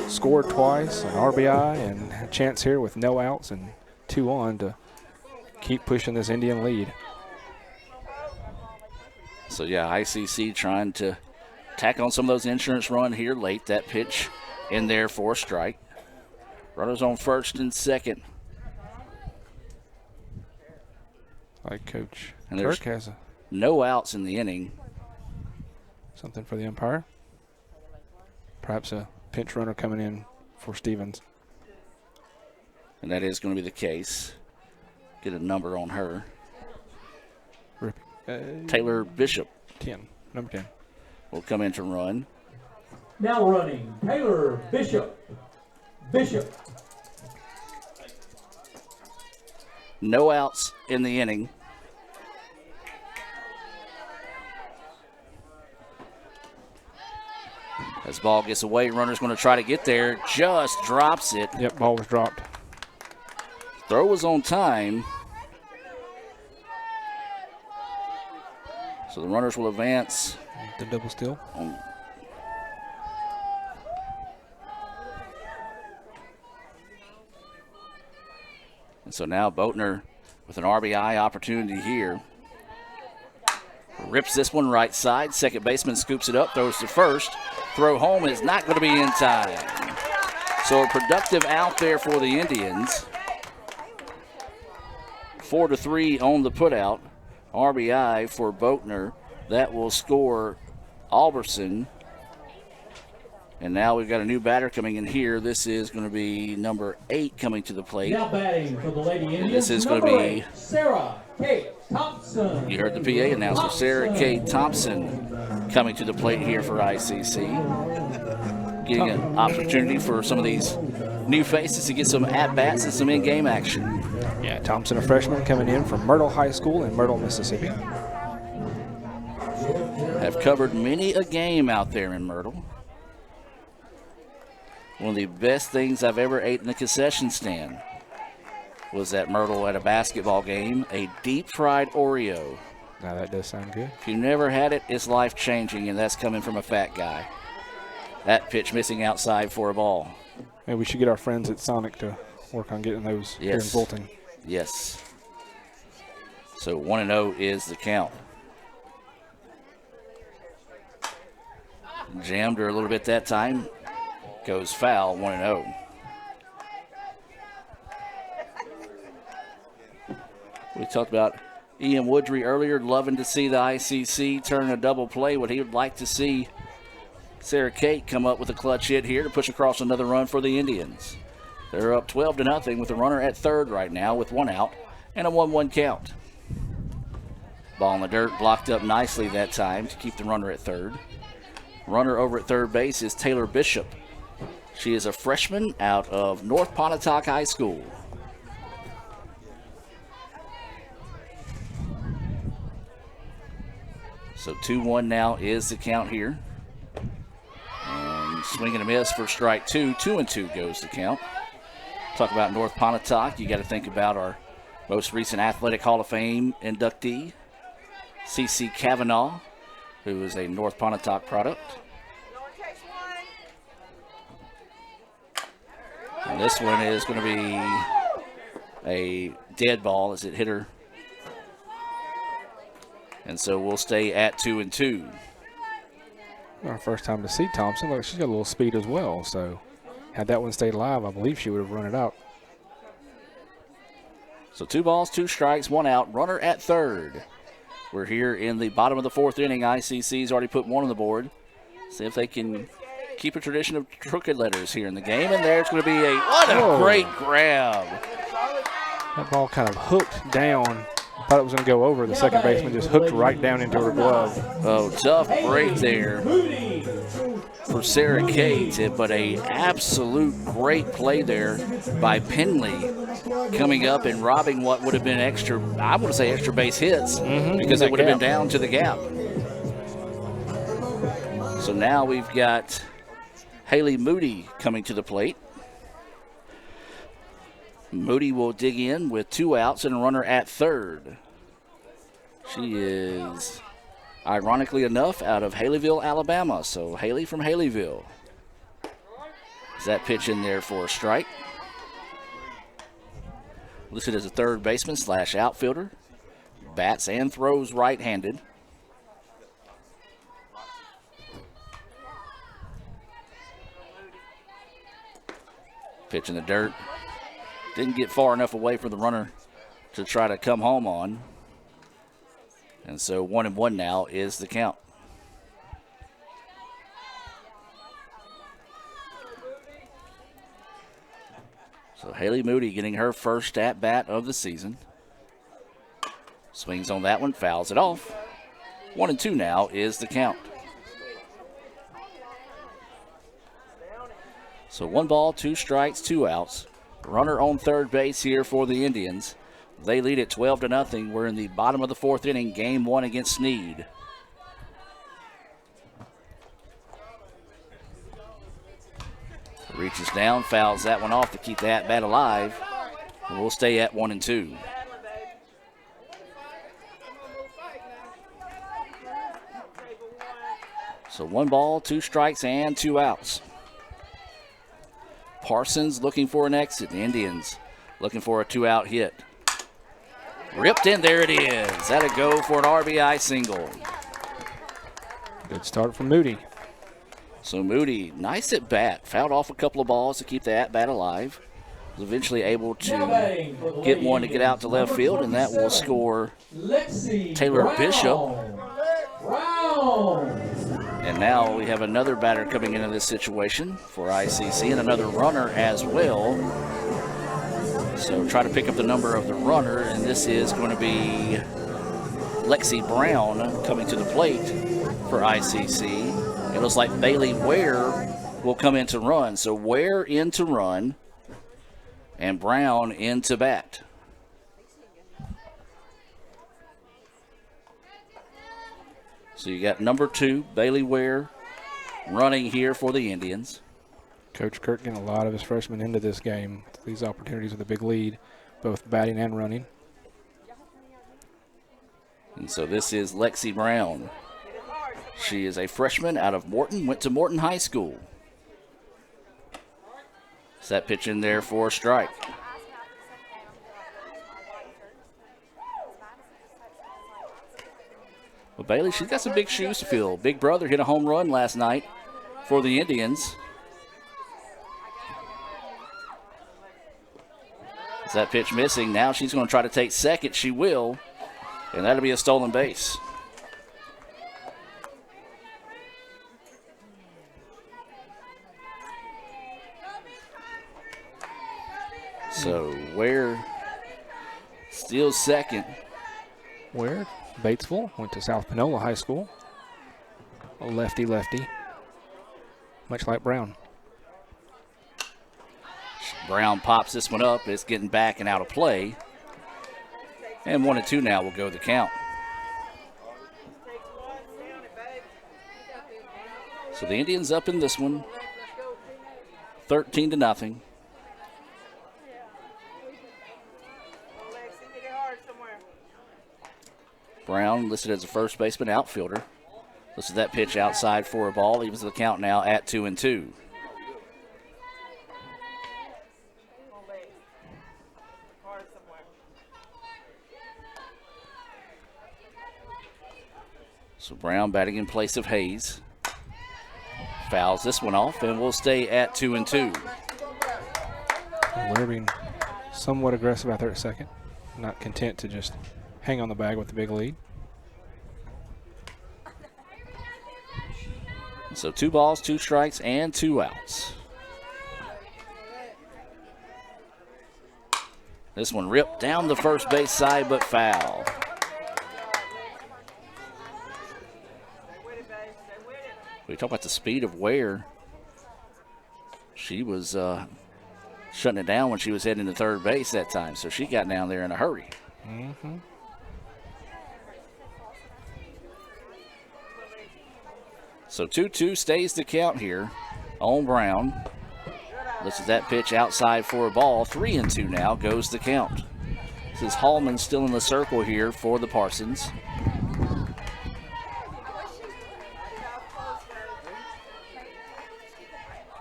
scored twice, an RBI, and a chance here with no outs and 2 on to keep pushing this Indian lead. So, yeah, ICC trying to tack on some of those insurance run here late. That pitch in there for a strike. Runners on first and second. Like Coach And Kirk has no outs in the inning. Something for the umpire. Perhaps a pinch runner coming in for Stevens. And that is going to be the case. Get a number on her. Taylor Bishop. 10. Number 10. Will come in to run. Now running, Taylor Bishop. No outs in the inning. As ball gets away, runner's going to try to get there. Just drops it. Yep, ball was dropped. Throw was on time. So the runners will advance. The double steal. And so now Boatner with an RBI opportunity here. Rips this one right side. Second baseman scoops it up, throws to first. Throw home is not going to be in time. So a productive out there for the Indians. 4-3 on the putout. RBI for Boatner. That will score Alberson. And now we've got a new batter coming in here. This is going to be number 8 coming to the plate. Now batting for the Lady Indians, this is going to be Sarah K. Thompson. You heard the PA announcer, Sarah K. Thompson, coming to the plate here for ICC. Getting an opportunity for some of these new faces to get some at-bats and some in-game action. Yeah, Thompson, a freshman coming in from Myrtle High School in Myrtle, Mississippi. Have covered many a game out there in Myrtle. One of the best things I've ever ate in the concession stand was at Myrtle at a basketball game, a deep-fried Oreo. Now that does sound good. If you never had it, it's life-changing, and that's coming from a fat guy. That pitch missing outside for a ball. Maybe we should get our friends at Sonic to work on getting those here in Fulton. Yes. So 1-0 is the count. Jammed her a little bit that time. Goes foul, 1-0. We talked about Ian Woodry earlier, loving to see the ICC turn a double play. What he would like to see Sarah Kate come up with a clutch hit here to push across another run for the Indians. They're up 12-0 with a runner at third right now with 1 out and a 1-1 count. Ball in the dirt, blocked up nicely that time to keep the runner at third. Runner over at third base is Taylor Bishop. She is a freshman out of North Pontotoc High School. So 2-1 now is the count here. And Swing and a miss for strike two. 2-2 goes the count. Talk about North Pontotoc. You got to think about our most recent Athletic Hall of Fame inductee, C.C. Kavanaugh, who is a North Pontotoc product. And this one is going to be a dead ball as it hit her. And so we'll stay at 2-2. Our first time to see Thompson. Look, she's got a little speed as well. So had that one stayed alive, I believe she would have run it out. So 2 balls, 2 strikes, 1 out. Runner at third. We're here in the bottom of the 4th inning. ICC's already put 1 on the board. See if they can keep a tradition of crooked letters here in the game. And there's going to be what a great grab. That ball kind of hooked down. I thought it was going to go over. The second baseman just hooked right down into her glove. Oh, tough break there for Sarah Cates, but a absolute great play there by Penley, coming up and robbing what would have been extra, I want to say extra base hits, because it would have been down to the gap. So now we've got Haley Moody coming to the plate. Moody will dig in with 2 outs and a runner at third. She is, ironically enough, out of Haleyville, Alabama. So Haley from Haleyville. Is that pitch in there for a strike? Listed as a third baseman / outfielder. Bats and throws right-handed. Pitch in the dirt. Didn't get far enough away for the runner to try to come home on. And so 1-1 now is the count. So Haley Moody getting her first at-bat of the season. Swings on that one, fouls it off. 1-2 now is the count. So 1 ball, 2 strikes, 2 outs. Runner on third base here for the Indians. They lead at 12-0. We're in the bottom of the 4th inning, game 1 against Snead. Reaches down, fouls that one off to keep the at-bat alive. And we'll stay at 1-2. So 1 ball, 2 strikes, and 2 outs. Parsons looking for an exit. The Indians looking for a 2-out hit. Ripped in, there it is. That'll go for an RBI single. Good start from Moody. So Moody, nice at bat. Fouled off a couple of balls to keep the at bat alive. Was eventually able to get one to get out to left field, and that will score Taylor Bishop. And now we have another batter coming into this situation for ICC and another runner as well. So try to pick up the number of the runner, and this is going to be Lexi Brown coming to the plate for ICC. It looks like Bailey Ware will come in to run. So Ware in to run and Brown in to bat. So you got number 2, Bailey Ware, running here for the Indians. Coach Kirk getting a lot of his freshmen into this game. These opportunities with a big lead, both batting and running. And so this is Lexi Brown. She is a freshman out of Morton, went to Morton High School. Is that pitch in there for a strike? Well, Bailey, she's got some big shoes to fill. Big brother hit a home run last night for the Indians. Is that pitch missing? Now she's going to try to take second. She will, and that'll be a stolen base. So Ware steals second. Ware, Batesville, went to South Panola High School. A lefty-lefty, much like Brown. Brown pops this one up. It's getting back and out of play. And 1-2 now will go the count. So the Indians up in this one. 13-0. Brown listed as a first baseman, outfielder. This is that pitch outside for a ball. Evens the count now at 2-2. So Brown batting in place of Hayes. Fouls this one off, and we'll stay at 2-2. We're being somewhat aggressive out there at second. Not content to just hang on the bag with the big lead. So 2 balls, 2 strikes, and 2 outs. This one ripped down the first base side, but foul. We talk about the speed of Ware. She was shutting it down when she was heading to third base that time, so she got down there in a hurry. Mm-hmm. So 2-2 stays the count here on Brown. This is that pitch outside for a ball. 3-2 now goes the count. This is Hallman still in the circle here for the Parsons.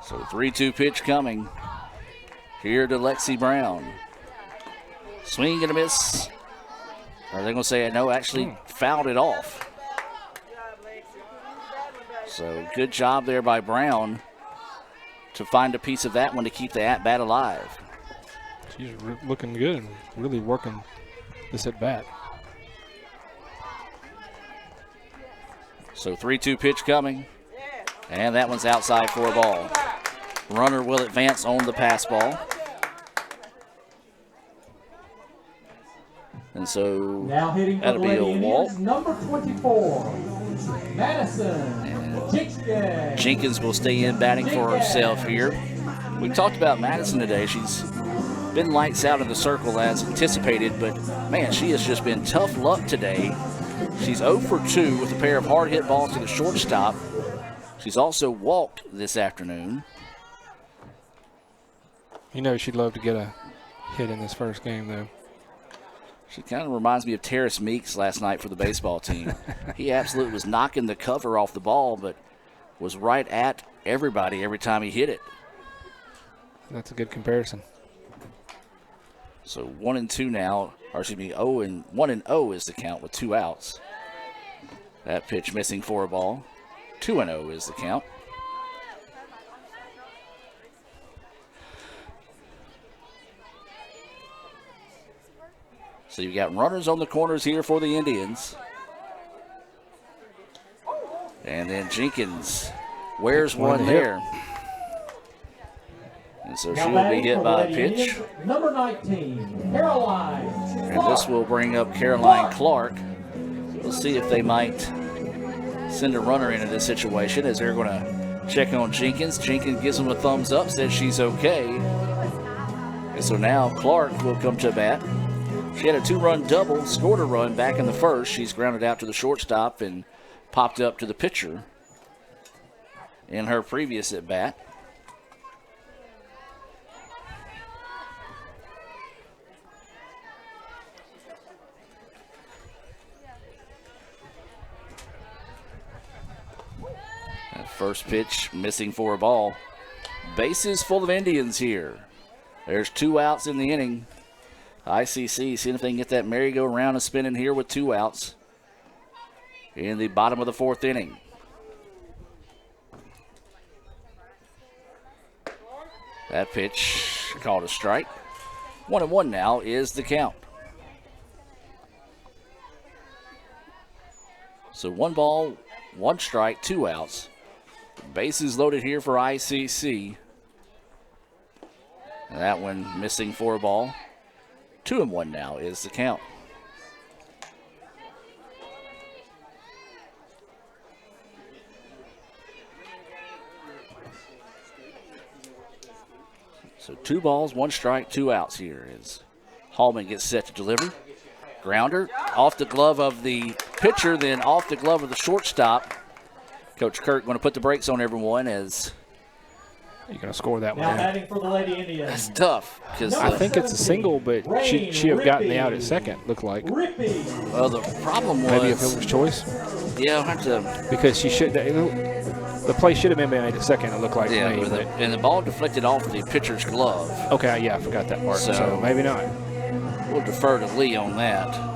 So 3-2 pitch coming here to Lexi Brown. Swing and a miss. Or are they going to say no? Actually fouled it off. So good job there by Brown to find a piece of that one to keep the at-bat alive. She's looking good and really working this at-bat. So 3-2 pitch coming. And that one's outside for a ball. Runner will advance on the pass ball. And so now hitting that'll be a walk. Number 24, Madison Jenkins will stay in batting for herself here. We talked about Madison today. She's been lights out of the circle as anticipated, but man, she has just been tough luck today. She's 0 for 2 with a pair of hard hit balls to the shortstop. She's also walked this afternoon. You know she'd love to get a hit in this first game, though. She kind of reminds me of Terrace Meeks last night for the baseball team. He absolutely was knocking the cover off the ball, but was right at everybody every time he hit it. That's a good comparison. So 1-2 now, or excuse me, 1-0 is the count with 2 outs. That pitch missing for a ball. 2-0 is the count. So you've got runners on the corners here for the Indians. And then Jenkins wears one there. And so she will be hit by a pitch. Number 19, Caroline. And this will bring up Caroline Clark. We'll see if they might send a runner into this situation as they're going to check on Jenkins. Jenkins gives them a thumbs up, says she's okay. And so now Clark will come to bat. She had a 2-run double, scored a run back in the first. She's grounded out to the shortstop and popped up to the pitcher in her previous at bat. That first pitch missing for a ball. Bases full of Indians here. There's 2 outs in the inning. ICC seeing if they can get that merry-go-round spinning here with 2 outs in the bottom of the 4th inning. That pitch called a strike. 1-1 now is the count. So 1 ball, 1 strike, 2 outs. Bases loaded here for ICC. And that one missing for a ball. 2-1 now is the count. So 2 balls, 1 strike, 2 outs here as Hallman gets set to deliver. Grounder off the glove of the pitcher, then off the glove of the shortstop. Coach Kirk going to put the brakes on everyone as You're going to score that Now one. batting for the Lady Indians. That's tough. I think it's a single, but she have gotten the out at second, looked like. Well, the problem was... Maybe a fielder's choice? Yeah, I'll have to... Because she should... The play should have been made at second, it looked like to me. And the ball deflected off the pitcher's glove. Okay, yeah, I forgot that part. So maybe not. We'll defer to Lee on that.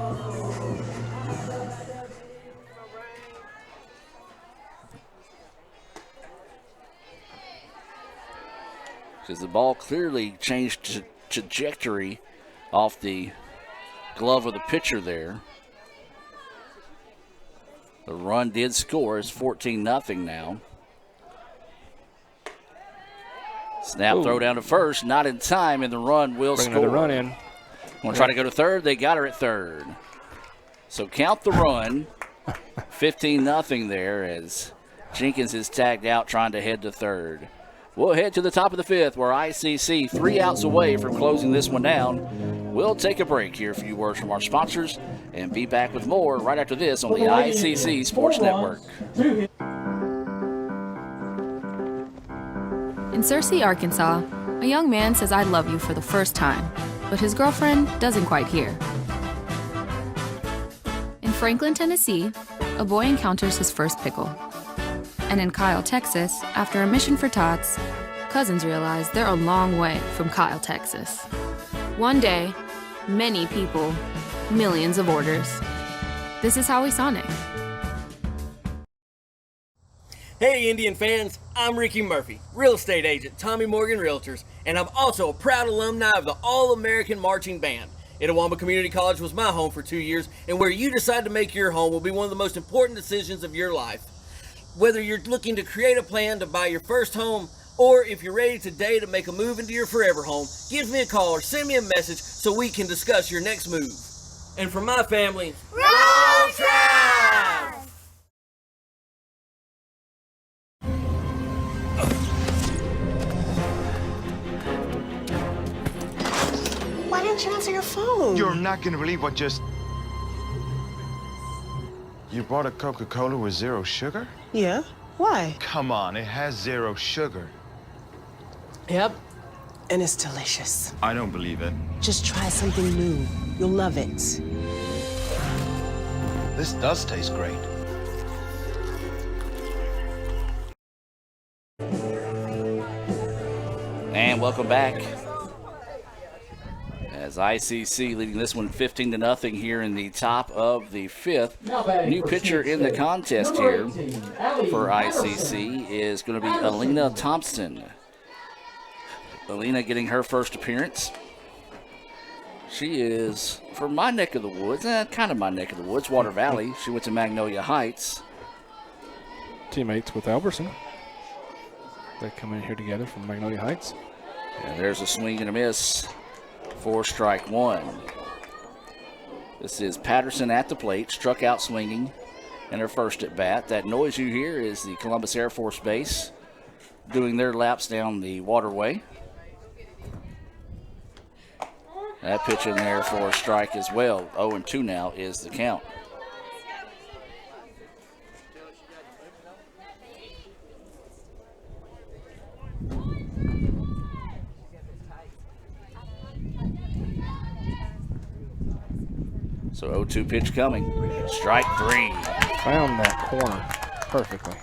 Because the ball clearly changed trajectory off the glove of the pitcher there. The run did score. It's 14-0 now. Snap throw down to first, not in time, and the run will score. Another run in. Want to try to go to third? They got her at third. So count the run. 15-0 there as Jenkins is tagged out trying to head to third. We'll head to the top of the fifth where ICC 3 outs away from closing this one down. We'll take a break, hear a few words from our sponsors, and be back with more right after this on the ICC Sports Network. In Searcy, Arkansas, a young man says I love you for the first time, but his girlfriend doesn't quite hear. In Franklin, Tennessee, a boy encounters his first pickle. And in Kyle, Texas, after a mission for tots, cousins realize they're a long way from Kyle, Texas. One day, many people, millions of orders. This is Howie Sonic. Hey Indian fans, I'm Ricky Murphy, real estate agent, Tommy Morgan Realtors, and I'm also a proud alumni of the All-American Marching Band. Itawamba Community College was my home for 2 years, and where you decide to make your home will be one of the most important decisions of your life. Whether you're looking to create a plan to buy your first home, or if you're ready today to make a move into your forever home, give me a call or send me a message so we can discuss your next move. And for my family, Roll Tribe! Why didn't you answer your phone? You're not gonna believe what just... You bought a Coca-Cola with 0 sugar? Yeah. Why? Come on, it has 0 sugar. Yep. And it's delicious. I don't believe it. Just try something new. You'll love it. This does taste great. And welcome back. As ICC leading this one 15-0 here in the top of the fifth. New pitcher in the contest here for ICC is going to be Alina Thompson. Alina getting her first appearance. She is from my neck of the woods, kind of my neck of the woods, Water Valley. She went to Magnolia Heights. Teammates with Alberson. They come in here together from Magnolia Heights. And there's a swing and a miss for strike one. This is Patterson at the plate, struck out swinging in her first at bat. That noise you hear is the Columbus Air Force Base doing their laps down the waterway. That pitch in there for a strike as well. 0-2 now is the count. So 0-2 pitch coming. Strike three. Found that corner perfectly.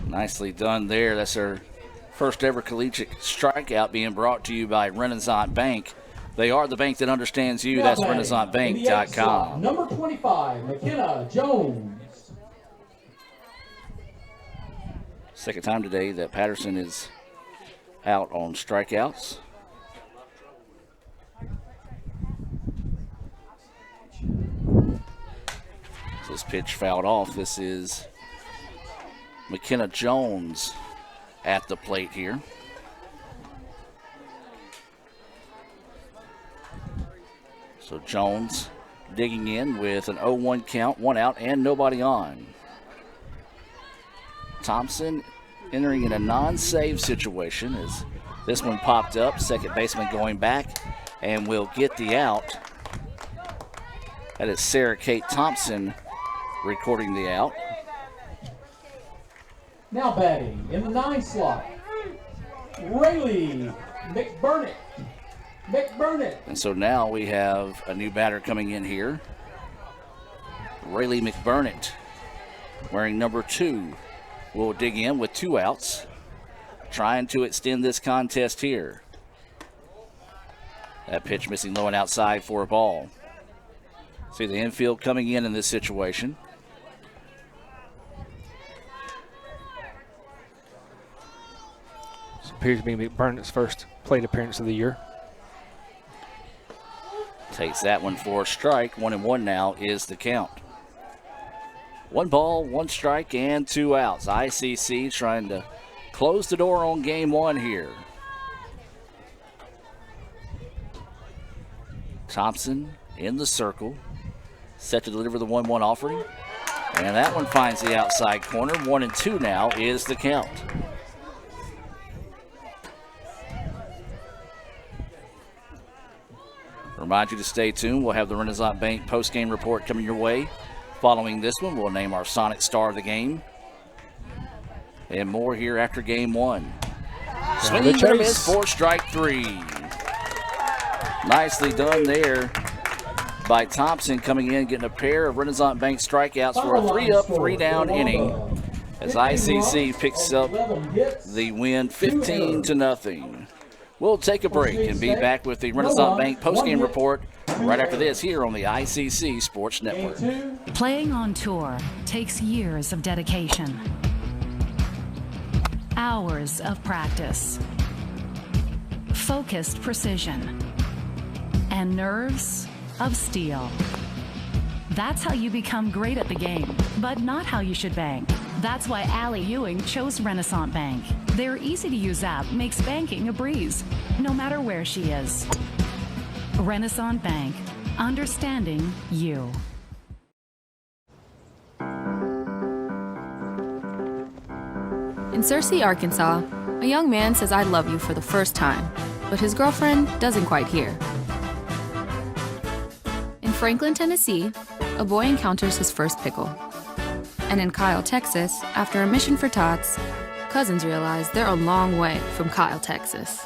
Nicely done there. That's her first ever collegiate strikeout being brought to you by Renaissance Bank. They are the bank that understands you. That's RenaissanceBank.com. Number 25, McKenna Jones. Second time today that Patterson is out on strikeouts. This pitch fouled off. This is McKenna Jones at the plate here. So Jones digging in with an 0-1 count, 1 out and nobody on. Thompson entering in a non-save situation as this one popped up. Second baseman going back and will get the out. That is Sarah Kate Thompson recording the out. Now batting in the 9 slot, Rayleigh McBurnett. And so now we have a new batter coming in here. Rayleigh McBurnett, wearing number 2, will dig in with 2 outs, trying to extend this contest here. That pitch missing low and outside for a ball. See the infield coming in this situation. This appears to be McBurnett's first plate appearance of the year. Takes that one for a strike. 1-1 now is the count. 1 ball, 1 strike, and 2 outs. ICC trying to close the door on game 1 here. Thompson in the circle, set to deliver the 1-1 offering. And that one finds the outside corner. 1-2 now is the count. Remind you to stay tuned. We'll have the Renaissance Bank post-game report coming your way. Following this one, we'll name our Sonic Star of the game. And more here after game 1. Swinging and a miss for strike 3. Nicely done there by Thompson, coming in, getting a pair of Renaissance Bank strikeouts for a 3-up, 3-down inning as ICC picks up the win 15-0. We'll take a break and be back with the Renaissance Bank postgame report right after this here on the ICC Sports Network. Playing on tour takes years of dedication, hours of practice, focused precision, and nerves of steel. That's how you become great at the game, but not how you should bank. That's why Allie Ewing chose Renaissance Bank. Their easy-to-use app makes banking a breeze, no matter where she is. Renaissance Bank, understanding you. In Searcy, Arkansas, a young man says I love you for the first time, but his girlfriend doesn't quite hear. In Franklin, Tennessee, a boy encounters his first pickle. And in Kyle, Texas, after a mission for tots, cousins realize they're a long way from Kyle, Texas.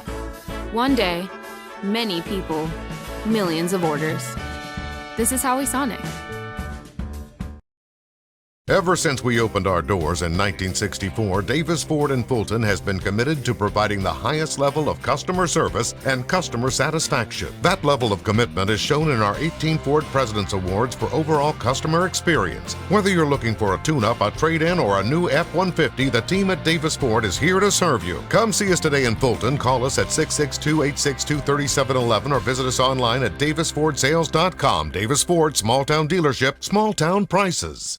One day, many people, millions of orders. This is how we Sonic. Ever since we opened our doors in 1964, Davis Ford in Fulton has been committed to providing the highest level of customer service and customer satisfaction. That level of commitment is shown in our 18 Ford President's Awards for overall customer experience. Whether you're looking for a tune-up, a trade-in, or a new F-150, the team at Davis Ford is here to serve you. Come see us today in Fulton. Call us at 662-862-3711 or visit us online at davisfordsales.com. Davis Ford, small town dealership, small town prices.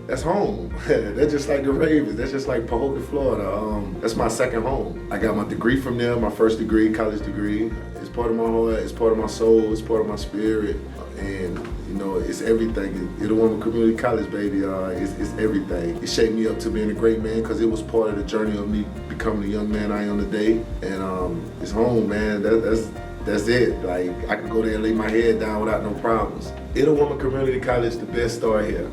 That's home. That's just like the Ravens. That's just like Pahokee, Florida. That's my second home. I got my degree from there, my first degree, college degree. It's part of my heart, it's part of my soul, it's part of my spirit. And, you know, it's everything. Itawamba Community College, baby, it's everything. It shaped me up to being a great man because it was part of the journey of me becoming the young man I am today. And it's home, man. That's it. Like, I could go there and lay my head down without no problems. Itawamba Community College, the best star here.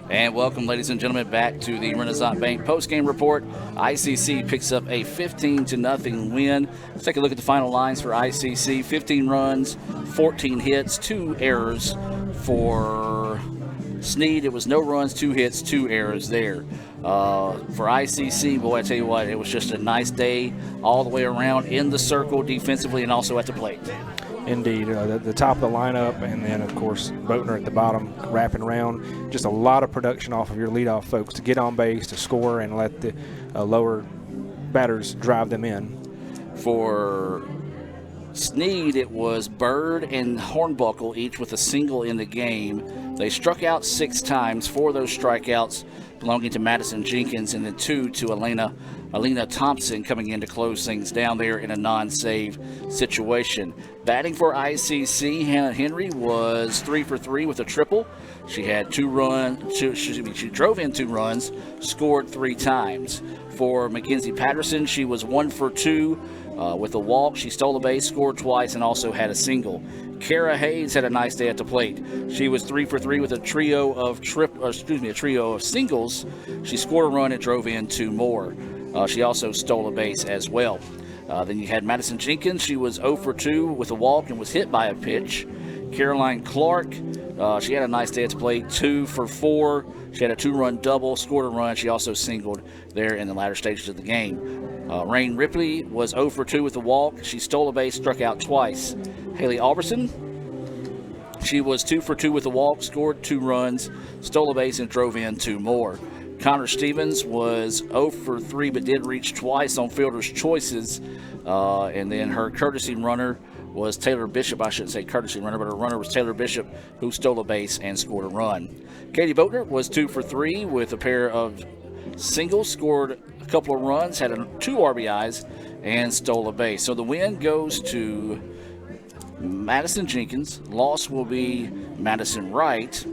And welcome, ladies and gentlemen, back to the Renaissance Bank postgame report. ICC picks up a 15-0 win. Let's take a look at the final lines for ICC. 15 runs, 14 hits, 2 errors for Snead. It was no runs, 2 hits, 2 errors there. For ICC, boy, I tell you what, it was just a nice day all the way around in the circle defensively and also at the plate. Indeed, the top of the lineup, and then, of course, Boatner at the bottom, wrapping around. Just a lot of production off of your leadoff folks to get on base, to score, and let the lower batters drive them in. For Snead, it was Bird and Hornbuckle, each with a single in the game. They struck out 6 times, 4 of those strikeouts belonging to Madison Jenkins, and then 2 to Alina Thompson coming in to close things down there in a non-save situation. Batting for ICC, Hannah Henry was 3 for 3 with a triple. She had 2 runs. She drove in 2 runs, scored 3 times. For Mackenzie Patterson, she was 1 for 2 With a walk, she stole a base, scored twice, and also had a single. Kara Hayes had a nice day at the plate. She was 3 for 3 with a trio of singles. She scored a run and drove in 2 more. She also stole a base as well. Then you had Madison Jenkins. She was 0 for 2 with a walk and was hit by a pitch. Caroline Clark, she had a nice day at the plate, 2 for 4. She had a 2-run double, scored a run. She also singled there in the latter stages of the game. Rain Ripley was 0 for 2 with a walk. She stole a base, struck out twice. Haley Alberson, she was 2 for 2 with a walk, scored 2 runs, stole a base, and drove in 2 more. Connor Stevens was 0 for 3 but did reach twice on fielder's choices. And then her courtesy runner was Taylor Bishop. I shouldn't say courtesy runner, but her runner was Taylor Bishop, who stole a base and scored a run. Katie Boatner was 2 for 3 with a pair of singles, scored a couple of runs, had 2 RBIs, and stole a base. So the win goes to Madison Jenkins. Loss will be Madison Wright.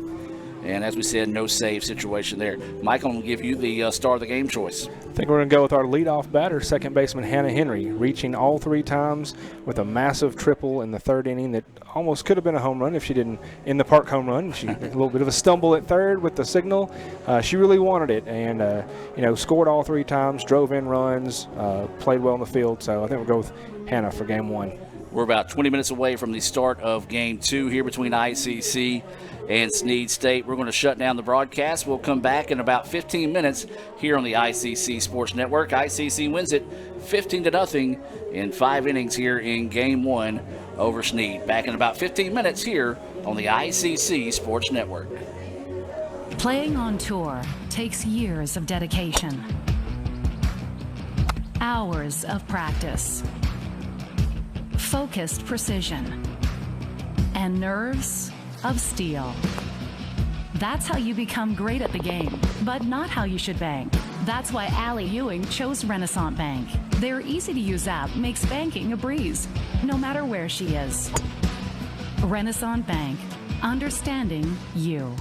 And as we said, no save situation there. Michael, I'm going to give you the star of the game choice. I think we're going to go with our leadoff batter, second baseman Hannah Henry, reaching all 3 times with a massive triple in the 3rd inning that almost could have been a home run if she didn't in the park home run. She a little bit of a stumble at 3rd with the signal. She really wanted it, and scored all 3 times, drove in runs, played well in the field. So I think we'll go with Hannah for game 1. We're about 20 minutes away from the start of Game 2 here between ICC and Snead State. We're going to shut down the broadcast. We'll come back in about 15 minutes here on the ICC Sports Network. ICC wins it 15-0 in 5 innings here in Game 1 over Snead. Back in about 15 minutes here on the ICC Sports Network. Playing on tour takes years of dedication, hours of practice, focused precision, and nerves of steel. That's how you become great at the game, but not how you should bank. That's why Allie Ewing chose Renaissance Bank. Their easy-to-use app makes banking a breeze, no matter where she is. Renaissance Bank, understanding you.